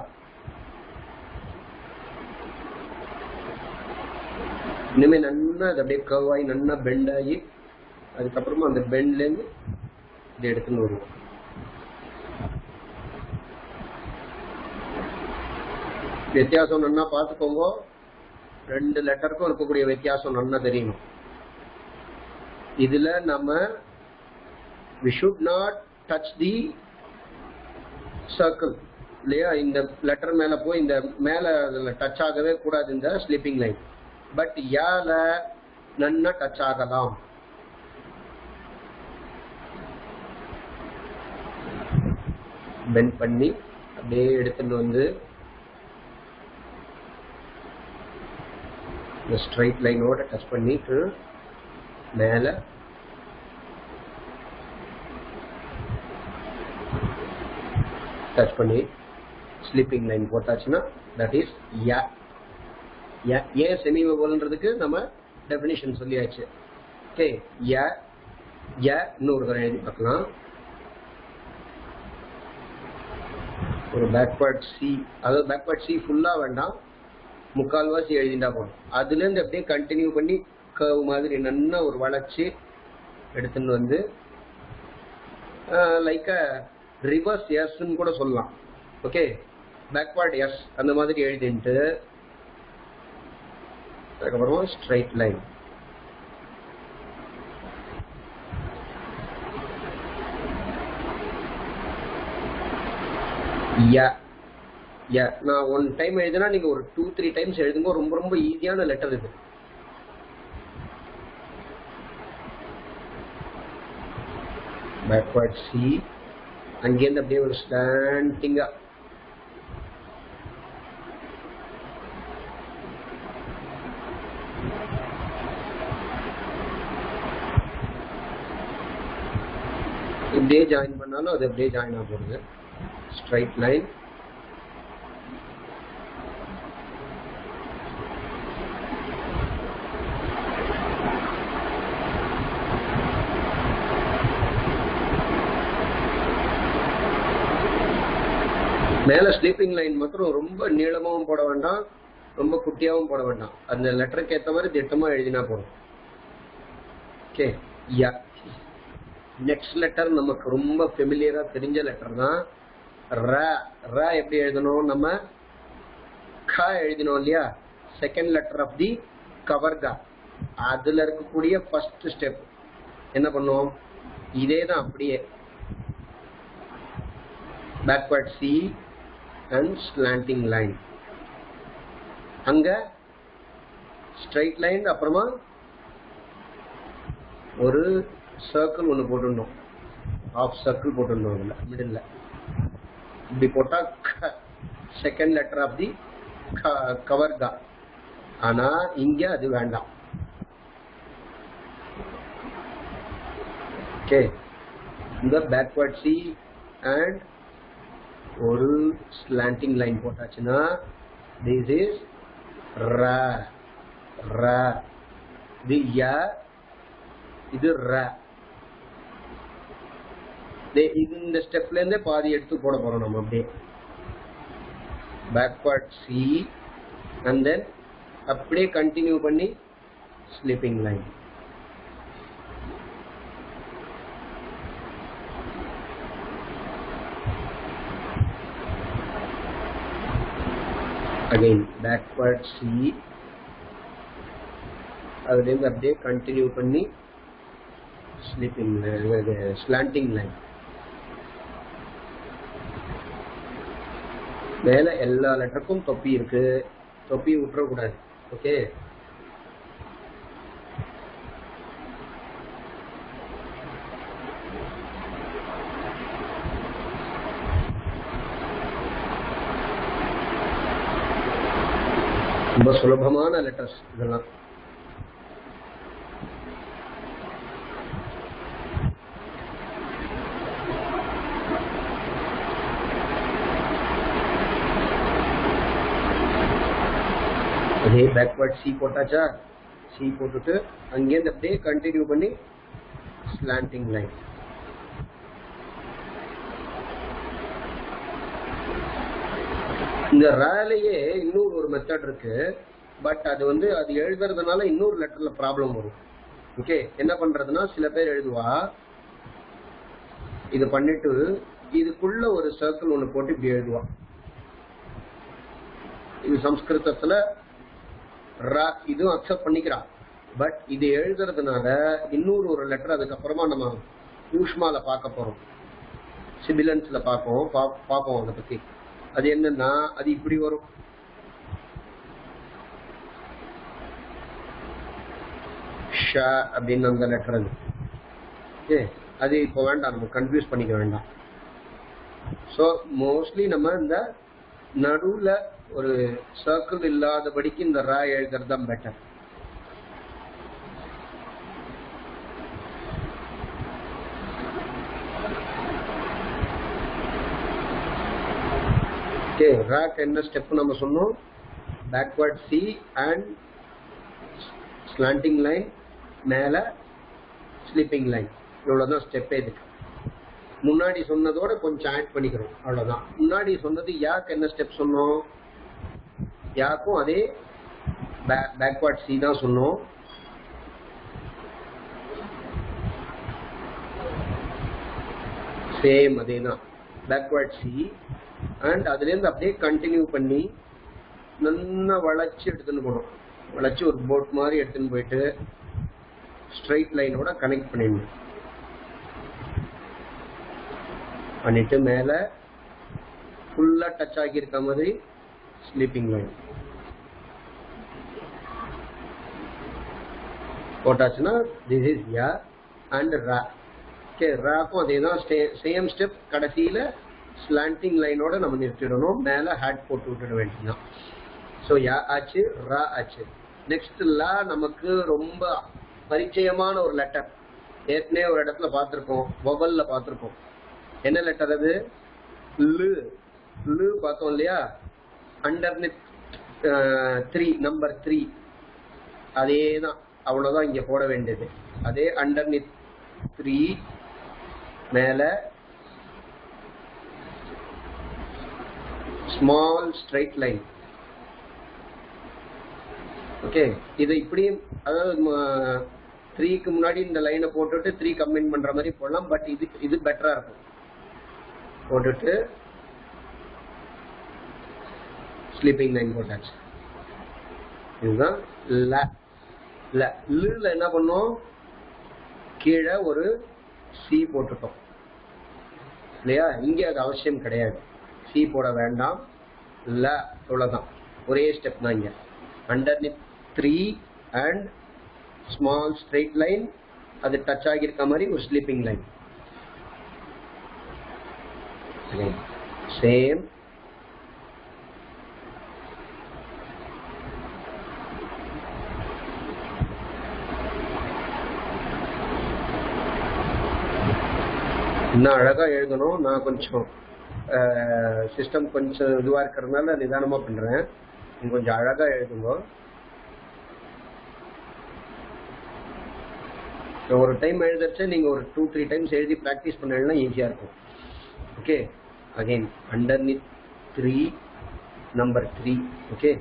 A: இனிமே நன்னா அது அப்படியே கர்வ் ஆகி நன்னா பெண்ட் ஆகி அதுக்கப்புறமா அந்த பெண்ட்ல இருந்து இது எடுத்துன்னு வருவோம். வித்தியாசம் நன்னா பார்த்துக்கோங்க. ரெண்டு லெட்டருக்கும் இருக்கக்கூடிய வித்தியாசம் நன்னா தெரியணும். இதுல நம்ம we should not touch the circle இல்லையா. இந்த லெட்டர் மேல போய் இந்த மேல டச் ஆகவே கூடாது இந்த ஸ்லீப்பிங் லைன். பட் யால நன்னா டச் ஆகலாம். பெண்ட் பண்ணி அப்படியே எடுத்துட்டு வந்து இந்த ஸ்ட்ரைட் லைனோட டச் பண்ணிட்டு மேல டச் பண்ணி sleeping line போட்டாச்சுன்னா that is yeah. ஏன் செமி வவல்ன்றதுக்கு நம்ம டெஃபினிஷன் சொல்லியாச்சு. ஓகே, யா யா இன்னொரு தடவை எழுதி பார்க்கலாம். ஒரு பேக்வர்ட் சி, அதாவது பேக்வர்ட் சி ஃபுல்லா வேண்டாம், முக்கால்வாசி எழுதிட்டா போதும். அதுல இருந்து அப்படியே கண்டினியூ பண்ணி கர்வ் மாதிரி நன்னா ஒரு வளைச்சு எடுத்துன்னு வந்து லைக் ரிவர்ஸ் எஸ்ன்னு கூட சொல்லலாம். ஓகே, பேக்வர்ட் எஸ் அந்த மாதிரி எழுதிட்டு அதுக்கப்புறமா ஸ்ட்ரைட் லைன். ய ய நான் ஒன் டைம் எழுதுனா நீங்க ஒரு 2-3 டைம்ஸ் எழுதுங்க. ரொம்ப ரொம்ப ஈஸியான லெட்டர் இது. பேக்வர்ட் சி, அங்கேருந்து அப்படியே ஒரு ஸ்லாண்டிங்கா இப்படியே ஜாயின் பண்ணாலும் அது அப்படியே ஜாயின் ஆக போகுது. ஸ்ட்ரைட் லைன், மேல ஸ்லீப்பிங் லைன் மாத்திரம் ரொம்ப நீளமாவும் போட வேண்டாம், ரொம்ப குட்டியாவும் போட வேண்டாம். அந்த லெட்டருக்கு ஏற்ற மாதிரி திட்டமா எழுதினா போதும். ஓகே. யா. நெக்ஸ்ட் லெட்டர் நமக்கு ரொம்ப ஃபெமிலியரா தெரிஞ்ச லெட்டர் தான் ர. ர எப்படி எழுதணும்? நம்ம க எழுதினோம் இல்லையா? செகண்ட் லெட்டர் ஆஃப் தி கவர்கா. அதுல இருக்கக்கூடிய ஃபர்ஸ்ட் ஸ்டெப் என்ன பண்ணுவோம்? இதே தான் அப்படியே backward C and slanting line, அங்க ஸ்ட்ரைட் லைன், அப்புறமா ஒரு சர்க்கிள் ஒன்று போட்டுடணும், ஹாஃப் சர்க்கிள் போட்டுடணும் அதுல மிடில். இப்படி போட்டா செகண்ட் லெட்டர் ஆஃப் தி கவர்கா. ஆனா இங்க அது வேண்டாம். ஓகே. இந்த பேக்வர்ட் சி அண்ட் ஒரு ஸ்லாண்டிங் லைன் போட்டாச்சுன்னா திஸ் இஸ் ர. ர. இது ய, இது ர. இது இந்த ஸ்டெப்ல இருந்தே பாதி எடுத்து போட போறோம் நம்ம. அப்படியே பேக்வர்ட் சி அண்ட் தென் அப்படியே கண்டினியூ பண்ணி sleeping line. Again backward C, அதுல இருந்து அப்படியே கண்டினியூ பண்ணி ஸ்லீப்பிங் ஸ்லாண்டிங் லைன். மேல எல்லா லெட்டருக்கும் தொப்பி இருக்கு, தொப்பி விட்டுறக்கூடாது. ஓகே. ரொம்ப சுலபமான லெட்டர்ஸ் இதெல்லாம். அதே பேக்வர்ட் சி போட்டாச்சா? சி போட்டுட்டு அங்கேருந்து அப்படியே கண்டினியூ பண்ணி ஸ்லாண்டிங் லைன். இந்த ராலேயே இன்னொரு ஒரு மெத்தட் இருக்கு. பட் அது வந்து அது எழுதுறதுனால இன்னொரு லெட்டர்ல ப்ராப்ளம் வரும். ஓகே. என்ன பண்றதுன்னா, சில பேர் எழுதுவா இது பண்ணிட்டு இதுக்குள்ள ஒரு சர்க்கிள் ஒண்ணு போட்டு இப்படி எழுதுவா. இது சம்ஸ்கிருதத்துல ரா, இதுவும் அக்செப்ட் பண்ணிக்கிறா. பட் இது எழுதுறதுனால இன்னொரு ஒரு லெட்டர் அதுக்கப்புறமா நம்ம யூஷ்மால பார்க்க போறோம், சிபிலன்ஸ்ல பார்ப்போம் அதை பத்தி. அது என்னன்னா, அது இப்படி வரும். ஷ அப்படின்னு அந்த லெட்டர் அது. ஓகே. அது இப்போ வேண்டாம், நம்ம கன்ஃபியூஸ் பண்ணிக்க வேண்டாம். ஸோ மோஸ்ட்லி நம்ம இந்த நடுவுல ஒரு சர்க்கிள் இல்லாதபடிக்கு இந்த ரா எழுதுறது தான் பெட்டர். ஓகே. ராக்கு என்ன ஸ்டெப் நம்ம சொன்னோம்? Backward C and slanting line, மேல ஸ்லீப்பிங் லைன். இவ்வளவுதான் ஸ்டெப். இதுக்கு முன்னாடி சொன்னதோட கொஞ்சம் ஆட் பண்ணிக்கிறோம், அவ்வளவுதான். முன்னாடி சொன்னது யாக்கு என்ன ஸ்டெப் சொன்னோம்? யாக்கும் அதே பேக்வர்ட் சி தான் சொன்னோம். சேம் அதே தான் பேக்வர்ட் சி. அண்ட் அதுல இருந்து அப்படியே கண்டினியூ பண்ணி நல்லா வளைச்சு எடுத்துன்னு போனோம். வளைச்சு ஒரு போட் மாதிரி எடுத்துன்னு போயிட்டு ஸ்ட்ரைட் லைனோட கனெக்ட் பண்ணிட்டு மேல ஃபுல்லா டச் ஆகி இருக்க மாதிரி ஸ்லீப்பிங் லைன் போட்டாச்சுன்னா திஸ் இஸ் யா அண்ட் ரா. ஓகே, ராக்கும் அதே தான், சேம் ஸ்டெப். கடைசியில ஸ்லாண்டிங் லைனோட நம்ம நிறுத்திடணும், மேல ஹேட் போட்டு விட்டுட வேண்டியதுதான். ஸோ யா ஆச்சு, ரா ஆச்சு. நெக்ஸ்ட் லா நமக்கு ரொம்ப பரிச்சயமான ஒரு லெட்டர், ஏற்கனவே ஒரு இடத்துல பார்த்துருக்கோம், வவல்ல பார்த்துருக்கோம். என்ன லெட்டர் அது? லு. லு பார்த்தோம் இல்லையா? அண்டர்நெத் 3, நம்பர் 3 அதே தான், அவ்வளவுதான் இங்க போட வேண்டியது. அதே அண்டர்நெத் 3 மேல ஸ்மால் ஸ்ட்ரைட் லைன். ஓகே, இது இப்படி, அதாவது 3க்கு முன்னாடி இந்த லைனை போட்டுட்டு 3 கம்பைன் பண்ற மாதிரி போடலாம். பட் இது பெட்டரா இருக்கும். போட்டுட்டு ஸ்லீப்பிங் லைன் போட்டாச்சு. இதுதான் ல. ல என்ன பண்ணோம்? கீழே ஒரு சி போட்டுட்டோம் இல்லையா? இங்கே அது அவசியம் கிடையாது, சி போட வேண்டாம். ல அவ்வளவுதான், ஒரே ஸ்டெப் தான் இங்க. அண்டர்நெத் 3 அண்ட் ஸ்மால் ஸ்ட்ரைட் லைன், அது டச் ஆகியிருக்க மாதிரி ஒரு ஸ்லீப்பிங் லைன். சேம். இன்னும் அழகா எழுதணும். நான் கொஞ்சம் சிஸ்டம் கொஞ்சம் இதுவா இருக்கிறதுனால நிதானமா பண்றேன். நீங்க கொஞ்சம் அழகா எழுதுங்க. ஒரு டைம் எழுதுறச்சு நீங்க ஒரு 2-3 டைம்ஸ் எழுதி பிராக்டிஸ் பண்ணா ஈஸியா இருக்கும். Okay, again underneath 3, number 3. Okay,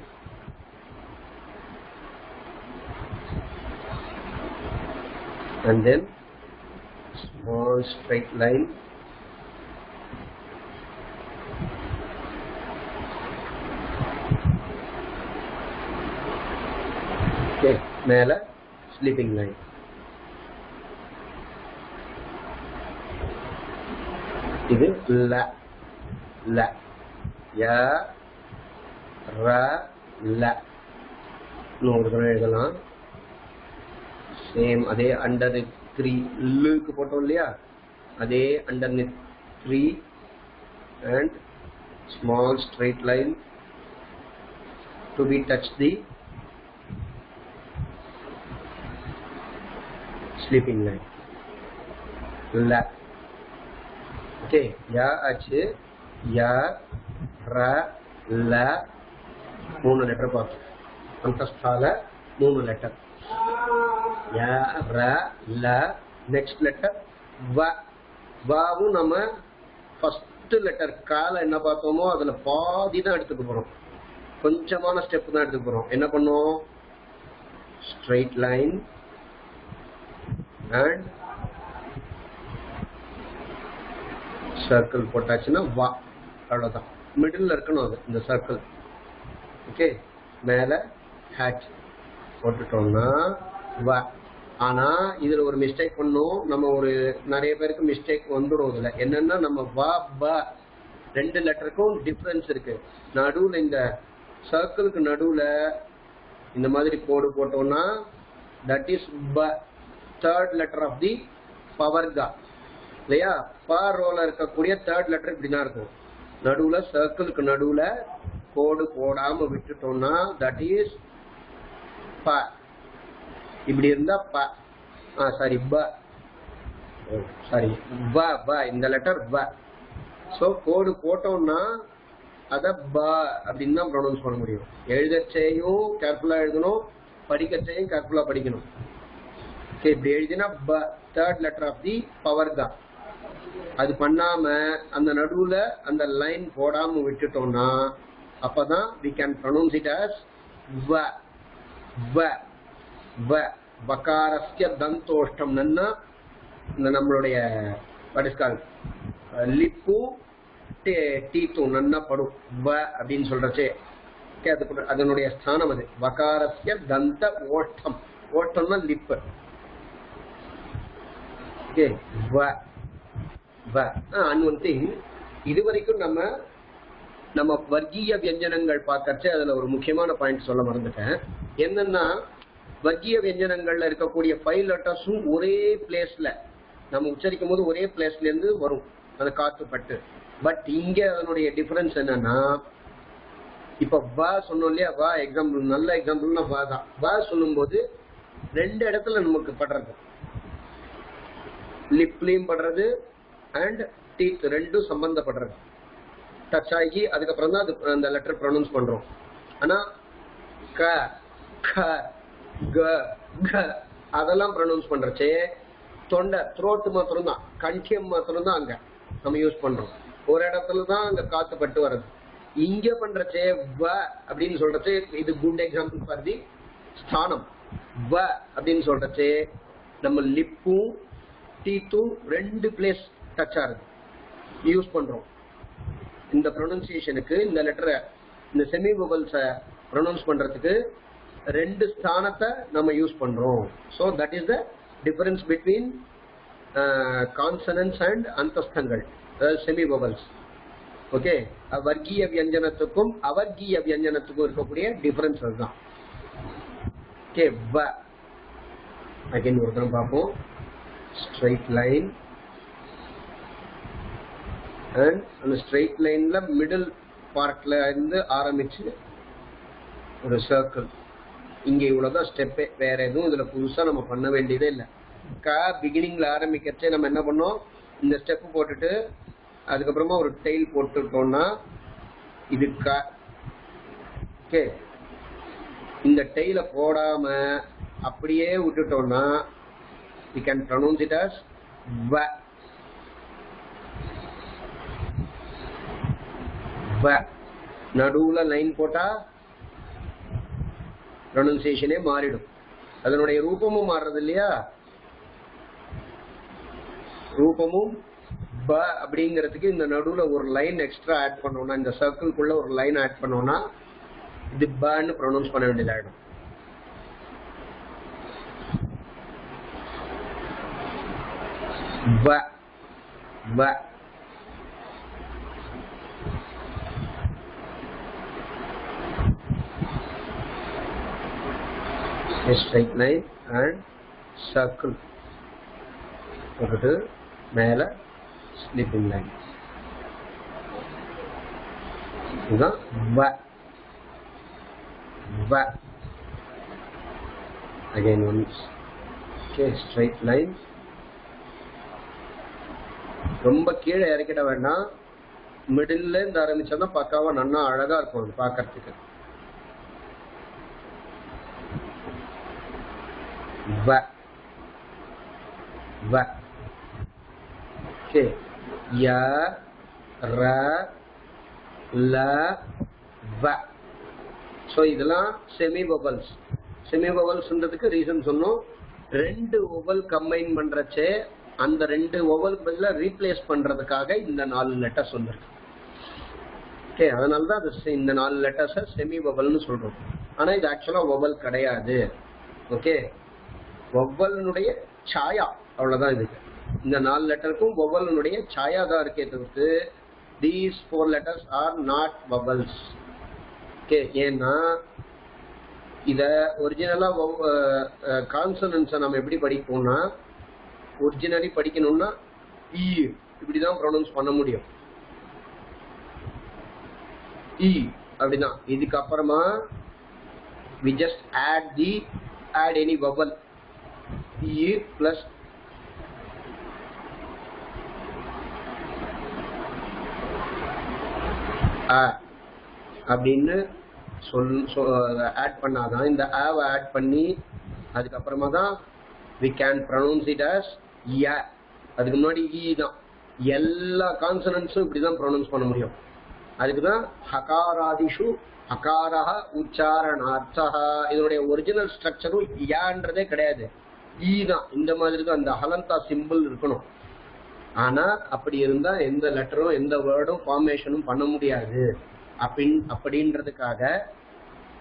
A: and then small straight line. Okay, மேல ஸ்லீப்பிங் லைன். இது ல. ல ய ர ல. இன்னொரு தடவை எழுதலாம். சேம் அதே அண்டர்நெத் 3 லுக்கு போட்டோம் இல்லையா? அதே அண்டர்நெத் 3 and small straight line to be touch the sleeping line. La. Okay, ya ஆச்சு, ya ra la. 3 லெட்டர் பார்த்தோம். அந்தஸ்தால 3 லெட்டர். யா ர ல. நெக்ஸ்ட் லெட்டர் வ. வாவும் நம்ம ஃபர்ஸ்ட் லெட்டர் கால என்ன பார்த்தோமோ அதுல பாதி தான் எடுத்துக்க போறோம், கொஞ்சமான ஸ்டெப் தான் எடுத்துக்க போறோம். என்ன பண்ணோம்? ஸ்ட்ரைட் லைன் அண்ட் சர்க்கிள் போட்டாச்சுன்னா வா, அவ்வளவுதான். மிடில் இருக்கணும் அது, இந்த சர்க்கிள். ஓகே, மேல ஹேட் போட்டுட்டோம்னா வ. ஆனா இதுல ஒரு மிஸ்டேக் பண்ணும். நம்ம ஒரு நிறைய பேருக்கு மிஸ்டேக் வந்துடும் இதுல. என்னன்னா நம்ம வ ப 2 லெட்டருக்கும் டிஃபரன்ஸ் இருக்கு. நடுவுல இந்த சர்க்கிளுக்கு நடுவுல இந்த மாதிரி கோடு போட்டோம்னா தட் இஸ் ப, தேர்ட் லெட்டர் ஆஃப் தி பவர்கா இல்லையா? ப ரோல இருக்கக்கூடிய தேர்ட் லெட்டர் இப்படிதான் இருக்கும். நடுவுல சர்க்கிளுக்கு நடுவுல கோடு போடாம விட்டுட்டோம்னா தட் இஸ் ப. இப்படி இருந்தா ப, சாரி ப, சாரி வ. வ இந்த லெட்டர் வ. சோ கோடு போட்டோம்னா அத ப அப்படின்னு தான் ப்ரொனவுன்ஸ் பண்ண முடியும். எழுதச்சையும் கேர்ஃபுல்லா எழுதணும், படிக்கச்சையும் கேர்ஃபுல்லா படிக்கணும். ஓகே, இப்படி எழுதினா ப, third letter of the power தான். அது பண்ணாம அந்த நடுவுல அந்த லைன் போடாம விட்டுட்டோம்னா அப்பதான் we can pronounce it as va. va va வகாரஸ்ய தந்தோஷ்டம். நன்னா இந்த நம்மளுடைய what is called லிப்பு டீத்தும் நன்னா படும் வ அப்படின்னு சொல்றச்சே. அதனுடைய ஸ்தானம் அது. வகாரஸ்ய தந்த ஓஷ்டம். ஓஷ்டம்னா லிப்பு. ஓகே, வ வ. அண்ட் ஒன் திங், இது வரைக்கும் நம்ம நம்ம வர்க்கீய வியஞ்சனங்கள் பார்க்கறச்சே அதுல ஒரு முக்கியமான பாயிண்ட் சொல்ல மறந்துட்டேன். என்னன்னா வர்க்கீய வியஞ்சனங்கள்ல இருக்கக்கூடிய 5 லெட்டர்ஸும் ஒரே பிளேஸ்ல நம்ம உச்சரிக்கும் போது ஒரே பிளேஸ்ல இருந்து வரும், அது காத்துப்பட்டு. பட் இங்க அதனுடைய டிஃபரன்ஸ் என்னன்னா, இப்ப வா சொன்னோம் இல்லையா, வா எக்ஸாம்பிள், நல்ல எக்ஸாம்பிள்னா வா தான். வா சொல்லும் போது 2 இடத்துல நமக்கு படுறது, லிப்லயும் படுறது அண்ட் டீத் ரெண்டும் சம்பந்தப்படுறது, டச் ஆகி அதுக்கப்புறம் தான் அது அந்த லெட்டர் ப்ரொனவுன்ஸ் பண்றோம். ஆனா க க க க அதெல்லாம் ப்ரொனவுன்ஸ் பண்றச்சே தொண்டை த்ரோட் மாத்திரம் தான், கண்டியம் மாத்திரம் தான் அங்க நம்ம யூஸ் பண்றோம். ஒரு இடத்துல தான் அங்க காத்து பட்டு வர்றது. இங்க பண்றச்சே வ அப்படின்னு சொல்றச்சே, இது குட் எக்ஸாம்பிள் ஃபார் தி ஸ்தானம். வ அப்படின்னு சொல்றச்சே நம்ம லிப்பும் டீத்தும் 2 பிளேஸ் டச் ஆகுது யூஸ் பண்றோம். இந்த ப்ரொனன்சியேஷனுக்கு இந்த லெட்டரை, இந்த செமி வவல்ஸை ப்ரொனவுன்ஸ் பண்றதுக்கு 2 ஸ்தானத்தை நம்ம யூஸ் பண்றோம். So that is the difference between consonants and அந்தஸ்தங்கள், அதாவது செமி வவல்ஸ். ஓகே, வர்க்கீய வியஞ்சனத்துக்கும் அவர்கீய வியஞ்சனத்துக்கும் இருக்கக்கூடிய டிஃபரன்ஸ் அதுதான். ஓகே, வ அகைன் ஒரு தரம் பார்ப்போம். ஸ்ட்ரைட் லைன் அண்ட் அந்த ஸ்ட்ரைட் லைன்ல மிடில் பார்ட்ல இருந்து ஆரம்பிச்சு ஒரு சர்க்கிள். இங்க இவ்வளவுதான் ஸ்டெப்பே, வேற எதுவும் இதுல புதுசா நம்ம பண்ண வேண்டியதே இல்லை. பிகினிங்ல ஆரம்பிக்கிறச்சே நம்ம என்ன பண்ணோம், இந்த ஸ்டெப் போட்டுட்டு அதுக்கப்புறமா ஒரு டெயில் போட்டுட்டோம்னா இது க. ஓகே, இந்த டெயில போடாம அப்படியே விட்டுட்டோம்னா we can pronounce it as va. va நடுவுல லைன் போட்டா ப்ரொனன்சியேஷனே மாறிடும். அதனுடைய ரூபமும் மாறுறது இல்லையா, ரூபமும் ப அப்படிங்கிறதுக்கு இந்த நடுவுல ஒரு லைன் எக்ஸ்ட்ரா ஆட் பண்ணோம்னா, இந்த சர்க்கிள்குள்ள ஒரு லைன் ஆட் பண்ணோம்னா இது பன்னு ப்ரொனவுன்ஸ் பண்ண வேண்டியதாயிடும். வ வ straight line and circle போட்டுட்டு மேல ஸ்லிப்பிங் லைன். இதுதான் வ வ. again once. okay, straight line. ரொம்ப கீழே இறக்கிட வேண்டாம், மிடில்ல இருந்து ஆரம்பிச்சா பக்காவா நல்லா அழகா இருக்கும் பாக்கிறதுக்கு. வ வ. ஓகே, ய ர ல வ. சோ இதெல்லாம் செமி வவல்ஸ். செமி வவல்ஸ்ன்றதுக்கு ரீசன் சொன்னோம், 2 வவல் கம்பைன் பண்றச்சே அந்த 2 வவல் பதிலா ரீப்ளேஸ் பண்றதுக்காக இந்த 4 லெட்டர்ஸ் வந்திருக்கு. ஓகே, அதனாலதான் அது இந்த 4 லெட்டர்ஸை செமி வவல்னு சொல்றோம். ஆனா இது ஆக்சுவலா வவல் கிடையாது. ஓகே, வவ்வலினுடைய சாயா, அவ்வளவுதான். இதுக்கு இந்த 4 லெட்டருக்கும் வவ்வலினுடைய சாயா தான் இருக்கே தவிர்த்து these 4 letters are not vowels. Okay, ஏன்னா இத ஒரிஜினலா கான்சனன்ஸை நம்ம எப்படி படிப்போம்னா, ஒரிஜினலி படிக்கணும்னா இ இப்படிதான் ப்ரொனவுன்ஸ் பண்ண முடியும். இ அப்படிதான். இதுக்கு அப்புறமா we just add any vowel e plus a அப்படின்னு ஆட் பண்ணாதான், இந்த ஆவை ஆட் பண்ணி அதுக்கப்புறமா தான் we can pronounce it as ya. அதுக்கு முன்னாடி e தான். எல்லா கான்சனன்ஸும் இப்படிதான் ப்ரொனவுன்ஸ் பண்ண முடியும். அதுக்குதான் ஹகாராதிஷு அகாரஹ உச்சாரணார்த்தஹ. இதனுடைய ஒரிஜினல் ஸ்ட்ரக்சரும் யான்றதே கிடையாது, ஈ தான். இந்த மாதிரி தான் அந்த ஹலந்தா சிம்பிள் இருக்கணும். ஆனா அப்படி இருந்தா எந்த லெட்டரும் எந்த வேர்டும் ஃபார்மேஷனும் பண்ண முடியாது. அப்படின்றதுக்காக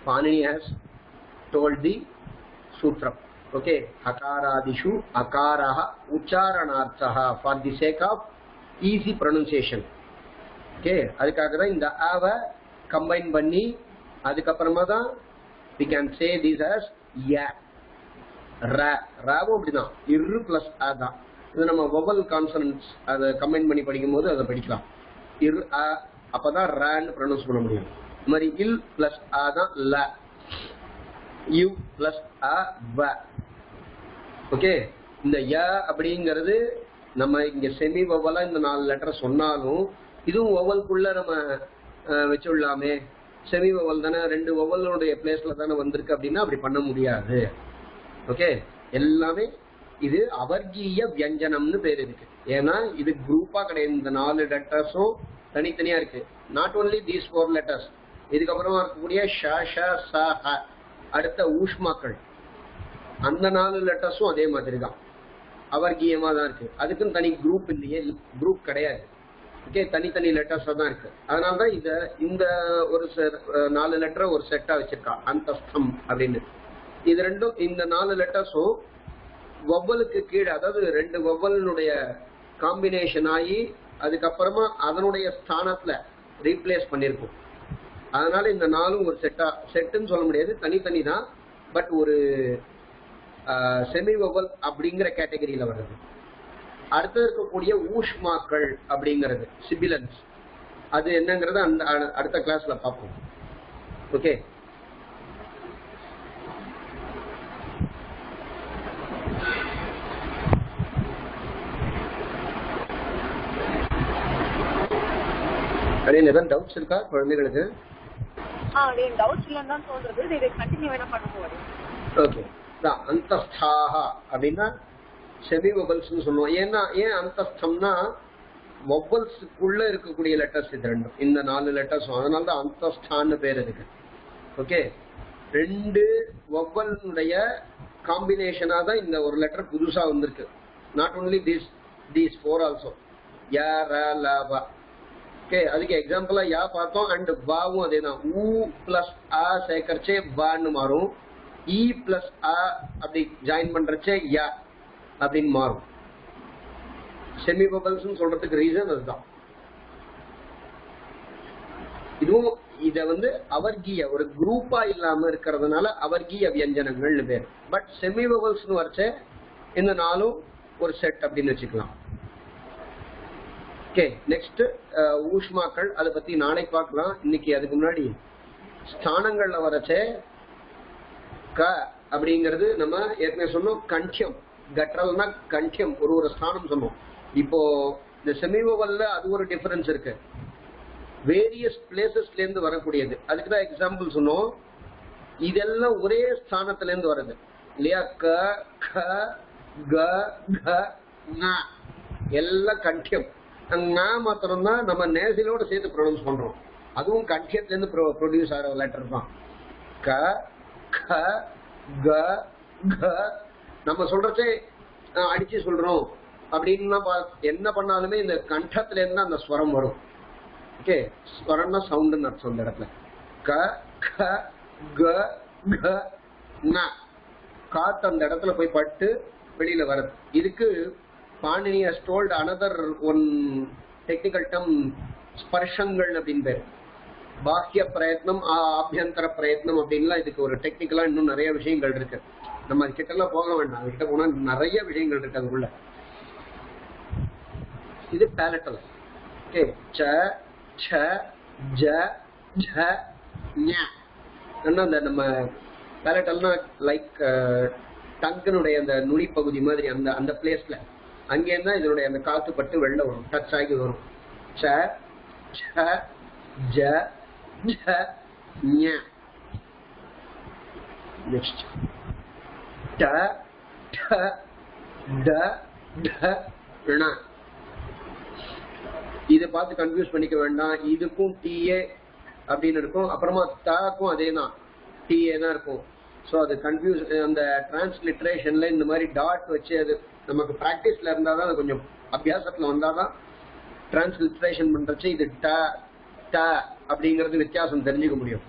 A: பாணினி ஹஸ் டோல்ட் தி சூத்ரம். ஓகே, ஹகாராதிஷு அகாரஹ உச்சாரணார்த்தஹ for the sake of easy pronunciation. Okay, அதுக்காக தான் இந்த ஆவை கம்பைன் பண்ணி அதுக்கப்புறமா தான் we can say these as ya. ராவும் அப்படிதான், இரு பிளஸ் ஆ தான். இது நம்ம வவல் கான்சனன்ட்ஸ் அதை கம்பைன் பண்ணி படிக்கும் போது அதை படிக்கலாம். இரு ஆ அப்பதான் ரான்னு ப்ரொனவுன்ஸ் பண்ண முடியும். இந்த மாதிரி இல் பிளஸ் ஆ தான் ல, யூ பிளஸ் ஆ வ. ஓகே, இந்த ய அப்படிங்கிறது நம்ம இங்க செமி வவலா இந்த 4 லெட்டர் சொன்னாலும் இதுவும் வவல்குள்ள நம்ம வச்சுடலாமே, செமி வவல் தானே, 2 வவலுடைய பிளேஸ்ல தானே வந்திருக்கு அப்படின்னா அப்படி பண்ண முடியாது. ஓகே, எல்லாமே இது அவர்கீய வியஞ்சனம்னு பேர் இருக்கு. ஏன்னா இது குரூப்பா கிடையாது, இந்த 4 லெட்டர்ஸும் தனித்தனியா இருக்கு. நாட் ஓன்லி தீஸ் 4 லெட்டர்ஸ், இதுக்கப்புறமா இருக்கக்கூடிய ஷ ஷ ச ஹ, அடுத்த ஊஷ்மாக்கள் அந்த 4 லெட்டர்ஸும் அதே மாதிரி தான் அவர்கீயமா தான் இருக்கு. அதுக்குன்னு தனி குரூப் இல்லையே, குரூப் கிடையாது. ஓகே, தனித்தனி லெட்டர்ஸ் தான் இருக்கு. அதனாலதான் இத இந்த ஒரு 4 லெட்டரை ஒரு செட்டா வச்சிருக்கா, அந்தஸ்தம் அப்படின்னு. இது ரெண்டும் இந்த 4 லெட்டர்ஸும் வவ்வலுக்கு கீழே, அதாவது 2 வவ்வலினுடைய காம்பினேஷன் ஆகி அதுக்கப்புறமா அதனுடைய ஸ்தானத்துல ரீப்ளேஸ் பண்ணிருக்கும். அதனால இந்த 4ம் ஒரு செட்டுன்னு சொல்ல முடியாது, தனித்தனி தான். பட் ஒரு செமி வவல் அப்படிங்கிற கேட்டகரியில வருது. அடுத்து இருக்கக்கூடிய ஊஷ்மாக்கள் அப்படிங்கிறது சிபிலன்ஸ், அது என்னங்கிறது அந்த அடுத்த கிளாஸ்ல பார்ப்போம். ஓகே, ஏதாவது டவுட்ஸ் இருக்கா குழந்தைகளுக்கு?
B: டவுட்ஸ் இல்லன்னு தான் சொல்றது, இதை கண்டினியூ வேணா பண்ணுவோம்.
A: ஓகே, அந்தஸ்தாக அப்படின்னா செமி வவல்ஸ் சொல்லுவோம். ஏன்னா ஏன் அந்தஸ்தம்னா வவல்ஸுக்குள்ள இருக்கக்கூடிய லெட்டர்ஸ் இது ரெண்டும், இந்த 4 லெட்டர்ஸும், அதனாலதான் அந்தஸ்தான்னு பேர் இருக்கு. ஓகே, 2 வவலுடைய காம்பினேஷனா தான் இந்த ஒரு லெட்டர் புதுசா வந்திருக்கு. நாட் ஓன்லி தீஸ் 4 ஆல்சோ, யா ர ல வ. ஓகே, அதுக்கு எக்ஸாம்பிளா யா பார்த்தோம், அண்ட் வாவும் அதே தான். ஊ பிளஸ் ஆ சேர்க்கறச்சே வான்னு மாறும், இ பிளஸ் ஆ அப்படி ஜாயின் பண்றச்சே யா அப்படின்னு மாறும். செமி வவல்ஸ் சொல்றதுக்கு ரீசன் அதுதான். இதுவும் இத அவர்கீய ஒரு குரூப்பா இல்லாம இருக்கிறதுனால அவர்கீய வியஞ்சனங்கள்னு பேர். பட் செமி வவல்ஸ் வரைச்ச இந்த 4ம் ஒரு செட் அப்படின்னு வச்சுக்கலாம். ஓகே, நெக்ஸ்ட் ஊஷ்மாக்கள், அதை பத்தி நாளைக்கு பார்க்கலாம். இன்னைக்கு அதுக்கு முன்னாடி ஸ்தானங்கள்ல வரைச்சே க அப்படிங்கிறது நம்ம ஏற்கனவே சொன்னோம், கண்டியம். கட்ரல்னா கண்டியம், ஒரு ஸ்தானம் சொன்னோம். இப்போ இந்த செமிவவல்ல அது ஒரு டிஃபரன்ஸ் இருக்கு, வேரியஸ் பிளேசஸ்ல இருந்து வரக்கூடியது. அதுக்குதான் எக்ஸாம்பிள் சொன்னோம், இதெல்லாம் ஒரே ஸ்தானத்துல இருந்து வருது இல்லையா. க க க க ங எல்லாம் கண்டியம். மாத்திரம் தான் நம்ம நேசிலோட சேர்த்து ப்ரொனவுன்ஸ் பண்றோம், அதுவும் கண்டியத்துல இருந்து ப்ரொடியூஸ் ஆகிற லெட்டர் தான். க க க க நம்ம சொல்றதே அடிச்சு சொல்றோம் அப்படின்னு என்ன பண்ணாலுமே இந்த கண்டத்துல இருந்து அந்த ஸ்வரம் வரும். ஓகே, ஸ்வரம்னா சவுண்டுன்னு அர்த்தம். இந்த இடத்துல க க க க ங, காத்து அந்த இடத்துல போய் பட்டு வெளியில வருது. இதுக்கு Panini has told another one technical term, ஸ்பர்ஷங்கள் அப்படின்னு பேர். பாஹ்ய பிரயத்னம், ஆபியந்தர பிரயத்னம் அப்படின்லாம் இதுக்கு ஒரு டெக்னிக்கலா இன்னும் நிறைய விஷயங்கள் இருக்கு. நம்ம அது கிட்ட எல்லாம் போக வேண்டாம், அது கிட்ட போனா நிறைய விஷயங்கள் இருக்கு அதுக்குள்ள. இது பேலட்டல். ஓகே, ச ச ஜ ஜ ஞ. அந்த நம்ம பேலட்டல்னா லைக் டங்கனுடைய அந்த நுனி பகுதி மாதிரி அந்த அந்த பிளேஸ்ல அங்கேருந்தா இதனுடைய அந்த காத்து பட்டு வெளில வரும், டச் ஆகி வரும். ச ச ஜ ஜ ஞ. நெக்ஸ்ட் ட ட ட ட ண. இதை பார்த்து கன்ஃபியூஸ் பண்ணிக்க வேண்டாம், இதுக்கும் டிஏ அப்படின்னு இருக்கும், அப்புறமா தாக்கும் அதே தான் டிஏ தான் இருக்கும். ஸோ அது கன்ஃபியூஸ், அந்த டிரான்ஸ்லிட்ரேஷன்ல இந்த மாதிரி டாட் வச்சு அது நமக்கு ப்ராக்டிஸ்ல இருந்தாதான், அது கொஞ்சம் அபியாசத்துல வந்தாதான் டிரான்ஸ்லிட்ரேஷன் பண்றச்சு இது ட ட அப்படிங்கிறது வித்தியாசம் தெரிஞ்சுக்க முடியும்.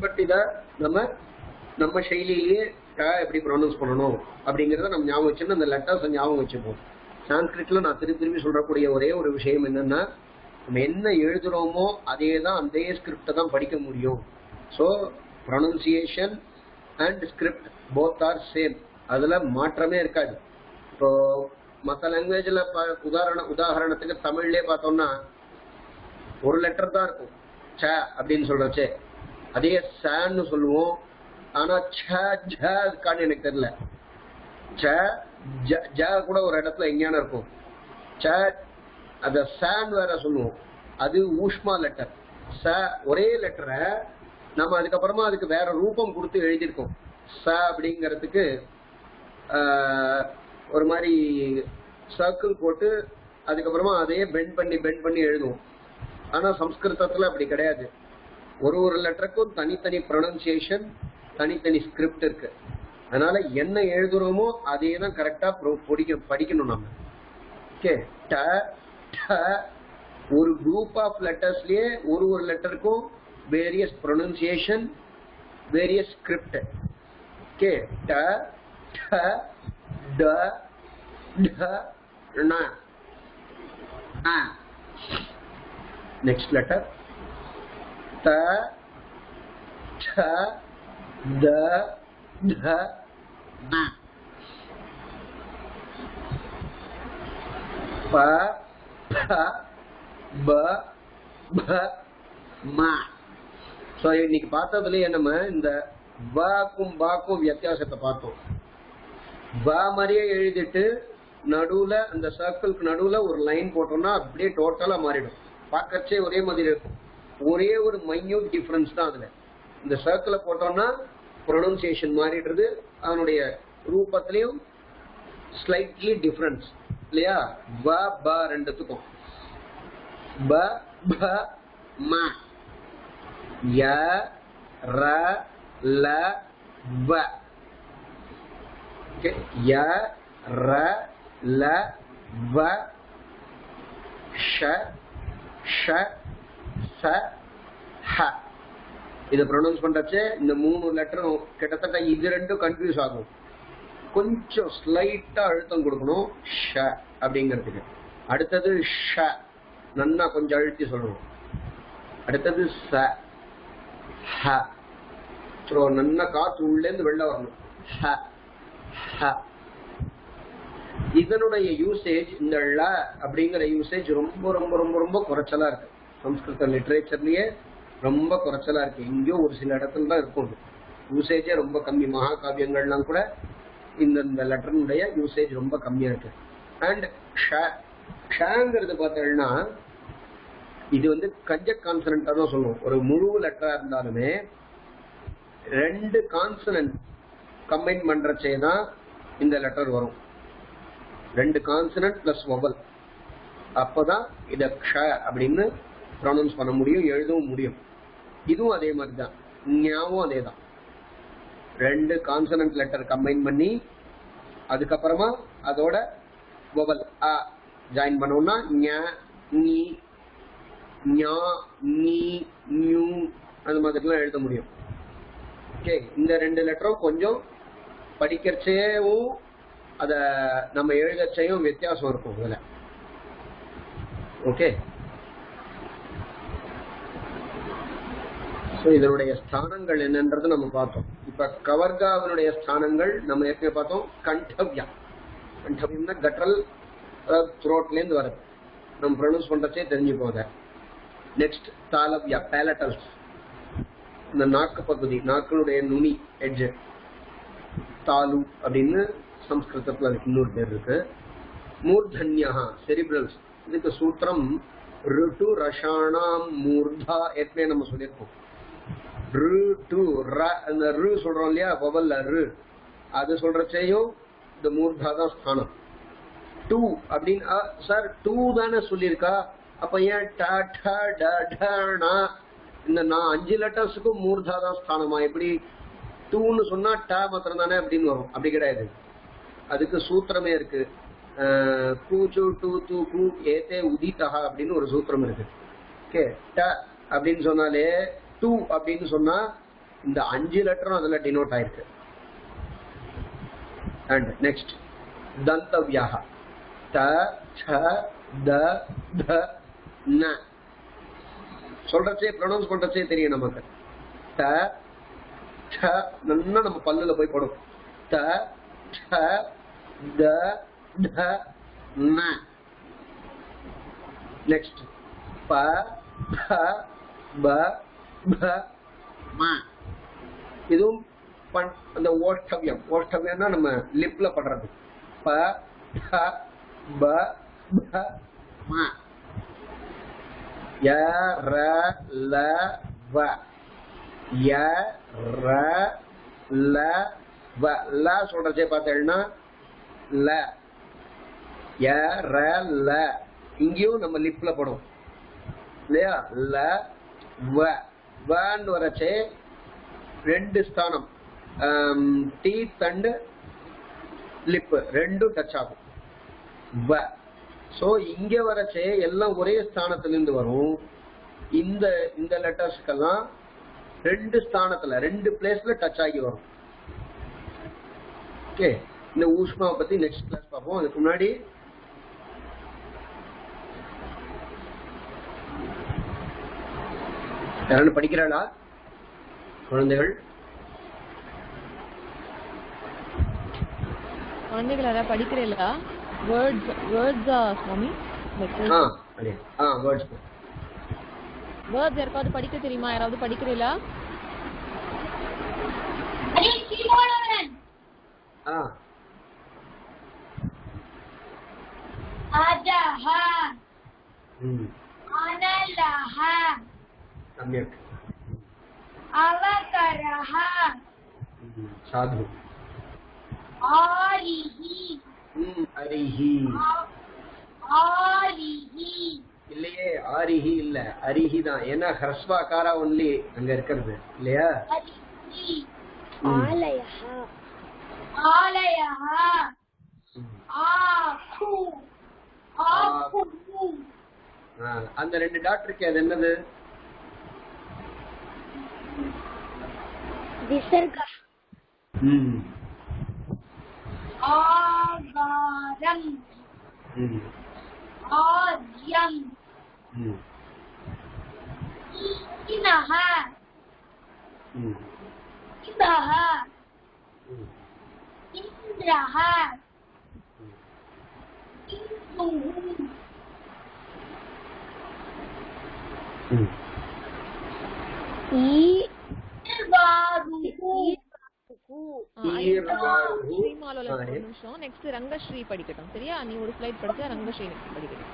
A: பட் இத நம்ம செயலிலேயே ட எப்படி ப்ரொனவுன்ஸ் பண்ணணும் அப்படிங்கறத நம்ம ஞாபகம் வச்சுன்னு அந்த லெட்டர்ஸ் ஞாபகம் வச்சுப்போம். சான்ஸ்கிரிட்ல நான் திருப்பி சொல்லக்கூடிய ஒரே ஒரு விஷயம் என்னன்னா, நம்ம என்ன எழுதுறோமோ அதே தான், அதே ஸ்கிரிப்டை தான் படிக்க முடியும். So pronunciation and script both are same, அதுல மாற்றமே இருக்காது. இப்போ மற்ற லாங்குவேஜ்ல உதாரணத்துக்கு தமிழ்லயே பார்த்தோம்னா ஒரு லெட்டர் தான் இருக்கும், ச அப்படின்னு சொல்றச்சே. அதே சான்னு சொல்லுவோம், ஆனா இருக்கான்னு எனக்கு தெரியல. ஜ கூட ஒரு இடத்துல எங்கேயான இருக்கும், ச அத சான் வேற சொல்லுவோம். அது ஊஷ்மா லெட்டர். ச ஒரே லெட்டரை நம்ம அதுக்கப்புறமா அதுக்கு வேற ரூபம் கொடுத்து எழுதியிருக்கோம். ச அப்படிங்கிறதுக்கு ஒரு மாதிரி சர்க்கிள் போட்டு அதுக்கப்புறமா அதையே பெண்ட் பண்ணி எழுதுவோம். ஆனா சம்ஸ்கிருதத்துல அப்படி கிடையாது. ஒரு லெட்டருக்கும் தனித்தனி ப்ரொனன்சியேஷன், தனித்தனி ஸ்கிரிப்ட் இருக்கு. அதனால என்ன எழுதுறோமோ அதே தான் கரெக்டா படிக்கணும் நம்ம. ஓகே, ஒரு குரூப் ஆஃப் லெட்டர்ஸ்லயே ஒரு லெட்டருக்கும் various pronunciation, various script. Okay, ட ட ட ட ண. நெக்ஸ்ட் லெட்டர் த ட த த ந. ப ப ப ப ம. சோ இன்னைக்கு பார்த்ததுலயே நம்ம இந்த வாக்கும் பாக்கும் வித்தியாசத்தை பார்த்தோம். வா மாதிரியே எழுதிட்டு நடுவுல அந்த சர்க்கிளுக்கு நடுவுல ஒரு லைன் போட்டோம்னா அப்படியே டோட்டலா மாறிடும். பார்க்கறச்சே ஒரே மாதிரி இருக்கும். ஒரே ஒரு மைன்யூட் டிஃபரன்ஸ் தான் அதுல. இந்த சர்க்கிளை போட்டோம்னா ப்ரொனன்சியேஷன் மாறிடுறது, அதனுடைய ரூபத்திலையும் ஸ்லைட்லி டிஃபரன்ஸ் இல்லையா? வ ப ரெண்டுத்துக்கும். ப ப ம. ய ர ல வ. ய ர ல வ ஷ ஷ ச ஹ. இதை ப்ரொனவுன்ஸ் பண்றச்சே இந்த 3 லெட்டரும் கிட்டத்தட்ட இது ரெண்டும் கன்ஃபியூஸ் ஆகும். கொஞ்சம் ஸ்லைட்டா அழுத்தம் கொடுக்கணும் ஷ அப்படிங்கிறதுக்கு. அடுத்தது ஷ நன்னா கொஞ்சம் அழுத்தி சொல்லணும். அடுத்தது ச ஹ. நன்னா காற்று உள்ளே இருந்து வெளில வரணும். ஹ ஹ. இதனுடைய யூசேஜ், இந்த ள அப்படிங்கிற யூசேஜ் ரொம்ப ரொம்ப ரொம்ப ரொம்ப குறைச்சலா இருக்கு. சம்ஸ்கிருத லிட்ரேச்சர்லயே ரொம்ப குறைச்சலா இருக்கு. இங்கேயோ ஒரு சில இடத்துல தான் இருக்கும். யூசேஜே ரொம்ப கம்மி. மகாகாவியங்கள்லாம் கூட இந்த லெட்டருடைய யூசேஜ் ரொம்ப கம்மியா இருக்கு. அண்ட் ஷங்கிறது பார்த்தீங்கன்னா இது வந்து கன்ஜெக்ட் கான்சனன்டா தான் சொல்லுவோம். ஒரு முழு லெட்டரா இருந்தாலுமே 2 கான்சனன்ட் கம்பைன் பண்றச்சே தான் இந்த லெட்டர் வரும். 2 கான்சனன்ட் பிளஸ் வவல். அப்பதான் இத க்ஷ அப்படின்னு ப்ரொனவுன்ஸ் பண்ண முடியும், எழுதவும் முடியும். இதுவும் அதே மாதிரி தான், ஞாவும் அதே தான். 2 கான்சனன்ட் லெட்டர் கம்பைன் பண்ணி அதுக்கப்புறமா அதோட வவல் அ ஜாயின் பண்ணோம்னா ஞ நீ ஞா நீ நியூ அந்த மாதிரிலாம் எழுத முடியும். ஓகே, இந்த 2 லெட்டரும் கொஞ்சம் படிக்கிறச்சேவும் அத நம்ம எழுதச்சையும் வித்தியாசம் இருக்கும் இதுல. ஓகே, இதனுடைய ஸ்தானங்கள் என்னன்றது நம்ம பார்த்தோம். இப்ப கவர்காவினுடைய ஸ்தானங்கள் நம்ம ஏற்கனவே பார்த்தோம். கண்டவ்யா, கண்டவ்யம்னா கட்ரல், த்ரோட்ல இருந்து வருது. நம்ம ப்ரொனவுன்ஸ் பண்றச்சே தெரிஞ்சுப்போம் அதை. நெக்ஸ்ட் தாலவ்யா, பேலட்டல்ஸ், இந்த நாக்கு பகுதி, நாக்களுடைய நுனி எட்ஜ், தாலு அப்படின்னு சம்ஸ்கிருதத்துல அதுக்கு இன்னொரு பேர் இருக்கு. மூர்தன்யா, செரிபிரல்ஸ். இதுக்கு சூத்திரம் ருட்டு ரஷாணாம் மூர்தா. ஏற்கனவே நம்ம சொல்லியிருக்கோம். அந்த ரு சொல்றோம் இல்லையா, வவல்ல ரு, அது சொல்றச்சையும் இந்த மூர்தா தான் ஸ்தானம். டூ அப்படின்னு சார் டூ தானே சொல்லியிருக்கா, அப்ப ஏன் இந்த 5 லெட்டர்ஸுக்கும் மூர்தா தான் ஸ்தானமா? எப்படி டூன்னு சொன்னா ட மாத்திரம் தானே அப்படின்னு வரும்? அப்படி கிடையாது, அதுக்கு சூத்திரமே இருக்கு. கூச்சு டூ தூ கூ ஏதே உதிதா அப்படின்னு ஒரு சூத்திரம் இருக்கு. ஓகே, ட அப்படின்னு சொன்னாலே டூ அப்படின்னு சொன்னா இந்த 5 லெட்டரும் அதுல டினோட் ஆயிருக்கு. அண்ட் நெக்ஸ்ட் தந்தவ்யா, த ச த த ந. சொல்றச்சே ப்ரொனவுன்ஸ் பண்றச்சே தெரியும் நமக்கு. த த நல்லா நம்ம பல்லுல போய் படும். த த த த ந. நெக்ஸ்ட் ப ப ப ப ம. இதுவும் அந்த ஓஷ்டவ்யம். ஓஷ்டவ்யம்னா நம்ம லிப்ல படுறது. ப ப ப ப ம. ய ர ல வ. ய ர ல வ. ல சொல்றச்சே பார்த்தேன்னா ல. ய ர ல. இங்கேயும் நம்ம லிப்ல படும் இல்லையா? ல வ. வன்னு வரச்சே ரெண்டு ஸ்தானம், டீத் அண்ட் லிப் ரெண்டும் டச் ஆகும். வ. சோ இங்க வரச்சே எல்லாம் ஒரே ஸ்தானத்திலிருந்து வரும். இந்த இந்த லெட்டர்ஸ்க்கெல்லாம் ரெண்டு ஸ்தானத்துல ரெண்டு பிளேஸ்ல டச் ஆகி வரும். ஓகே, இந்த ஊஷ்மாவை பத்தி நெக்ஸ்ட் கிளாஸ் பார்ப்போம். அதுக்கு முன்னாடி யாரும் படிக்கிறாளா குழந்தைகள்?
B: குழந்தைகள் யாராவது படிக்கிறீங்களா? வேர்ட்ஸா சுவாமி?
A: வேர்ட்ஸ்
B: யாருக்காவது படிக்க தெரியுமா? யாராவது படிக்கிறீங்களா?
A: सम्यक्.
C: अवकरः.
A: साधु.
C: आरिहि.
A: अरिहि.
C: आरिहि.
A: இல்லையே, ஆரிஹி இல்ல, அரிஹி தான். ஏன்னா ஹ்ரஸ்வாகாரா ஒன்லி அங்க இருக்கிறது இல்லையா?
C: ஆலயஹ. ஆலயஹ. ஆகு. ஆகு.
A: அந்த ரெண்டு டாக்டருக்கு அது என்னது?
C: விசர்க. ஆகாரம். ஆத்யம். இனஹ. இதஹ. இந்திரஹ. இந்துஹு.
B: நெக்ஸ்ட் ரங்கஸ்ரீ படிக்கட்டும். சரியா? நீ ஒரு ஸ்லைட் படிச்சா ரங்கஸ்ரீ படிக்கட்டும்.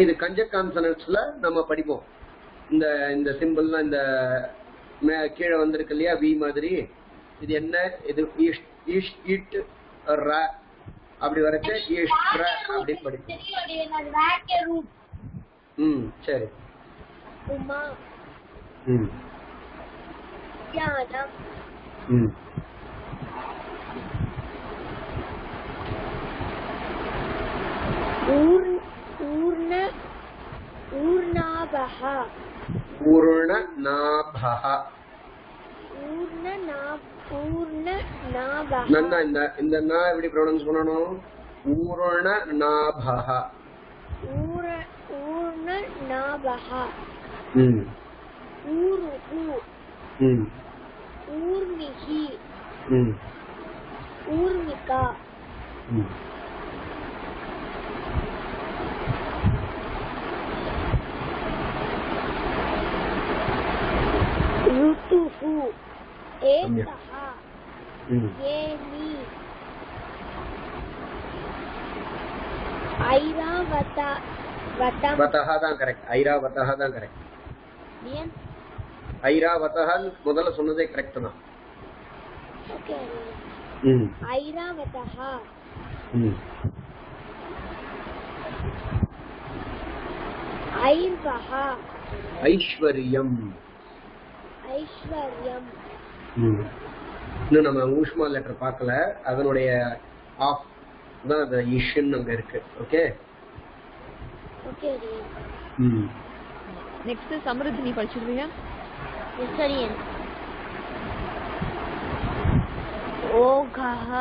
A: இது கஞ்ச கான்சனன்ட்ஸ்ல நம்ம படிப்போம். இந்த இந்த சிம்பிள்லாம் இந்த கீழே வந்திருக்கு இல்லையா, வி மாதிரி. இது என்ன? இது இட் ர அப்படி வரச்ச இஷ்ட்ர அப்படி படிப்போம். சரி.
C: உமா. ஞானம். ஊர்ணாபஹ.
A: ஊர்ணநாபஹ. நன்னா இந்த நா எப்படி ப்ரொனவுன்ஸ் பண்ணணும்? ஊர்ணநாபஹ.
C: ஊர்ணநாபஹ. ஊருஹு. ஊர்மிஹி. ஊர்மிகா. ऋतुः. एकः. येनि. ऐरावतः.
A: वतः தான் கரெக்ட். ஐராவதः தான் கரெக்ட்.
C: ஏன்
A: ஐராவதः முதல்ல சொன்னதே கரெக்ட் தான்.
C: ஓகே. ஐராவதः. ஐர்வஹ.
A: ஐஸ்வர்யம்.
C: ஐஸ்வர்யம்.
A: இன்னும் நம்ம ஊஷ்மா லெட்டர் பார்க்கல, அதனுடைய ஆஃப் தான் அந்த இஷ்ன் அங்க இருக்கு. Okay
C: okay.
B: நெக்ஸ்ட் சமருத்தினி படிச்சிருவீங்க?
C: விசரியன். ओघः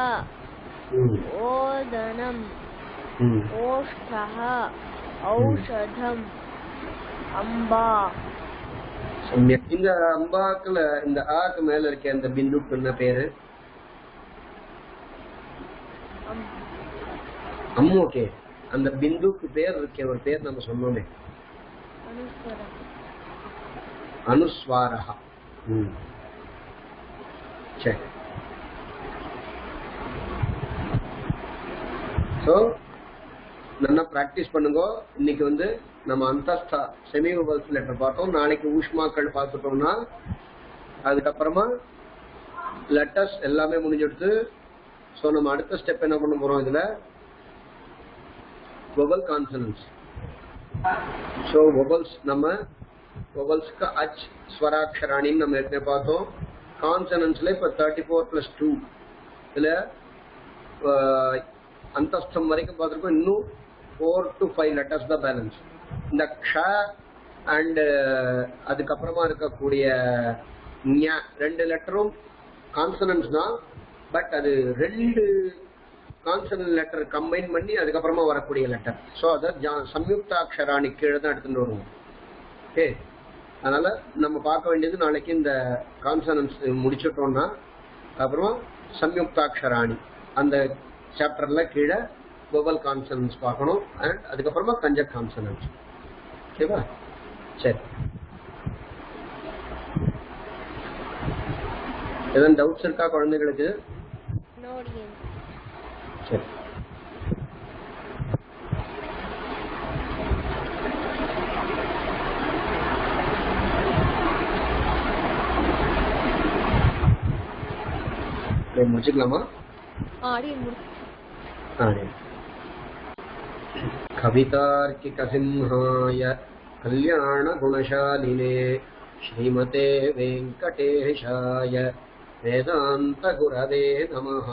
C: ओदनम् ओष्ठः औषधम् अम्बा
A: सम्यक् இந்த அம்பாக்குல இந்த ஆக்கு மேல இருக்க அந்த பிந்துக்கு என்ன பேரு அம்மு ஓகே அந்த பிந்துக்கு பேர் இருக்கே ஒரு பேர் நம்ம சொன்னோமே அனுஸ்வாரஹ சரி சோ நல்லா பிராக்டிஸ் பண்ணுங்க இன்னைக்கு வந்து நம்ம அந்தஸ்தா செமி வவல்ஸ் லெட்டர் பார்த்தோம் நாளைக்கு ஊஷ்மாக்கள் பார்த்துட்டோம்னா அதுக்கப்புறமா லெட்டர்ஸ் எல்லாமே முடிஞ்சிடுது சோ நம்ம அடுத்த ஸ்டெப் என்ன பண்ண போறோம் இதுல வவல் கான்சனன்ட்ஸ் சோ வவல்ஸ் நம்ம வவல்ஸ் का अच स्वराक्षराणि நம்ம ஏற்கனவே பார்த்தோம் கான்சனன்ட்ஸ்ல இப்ப 34+2 இதுல அந்தஸ்தம் வரைக்கும் பார்த்திருக்கோம் இன்னும் 4 to 5 லெட்டர்ஸ் தான் பேலன்ஸ் இந்த க்ஷ அண்ட் அதுக்கப்புறமா இருக்கக்கூடிய ஞ ரெண்டு லெட்டரும் கான்சனன்ட்ஸ் தான் பட் அது ரெண்டு கான்சனன்ட் லெட்டர் கம்பைன் பண்ணி அதுக்கப்புறமா வரக்கூடிய லெட்டர் ஸோ அதை சம்யுக்தாட்சராணி கீழே தான் எடுத்துட்டு வருவோம் ஓகே அதனால நம்ம பார்க்க வேண்டியது நாளைக்கு இந்த கான்சனன்ட்ஸ் முடிச்சிட்டோம்னா அப்புறமா சம்யுக்தாட்சராணி அந்த சாப்டர்ல கீழே வவல் கான்சனன்ட்ஸ் பார்க்கணும் அண்ட் அதுக்கப்புறமா கஞ்சக் கான்சனன்ட்ஸ் ஓகேவா சரி ஏதாவது டவுட்ஸ் இருக்கா குழந்தைகளுக்கு சரி முடிச்சுக்கலாமா कवितार्किकसिंहाय कल्याणगुणशालिने श्रीमते वेंकटेशाय वेदांतगुरवे नमः।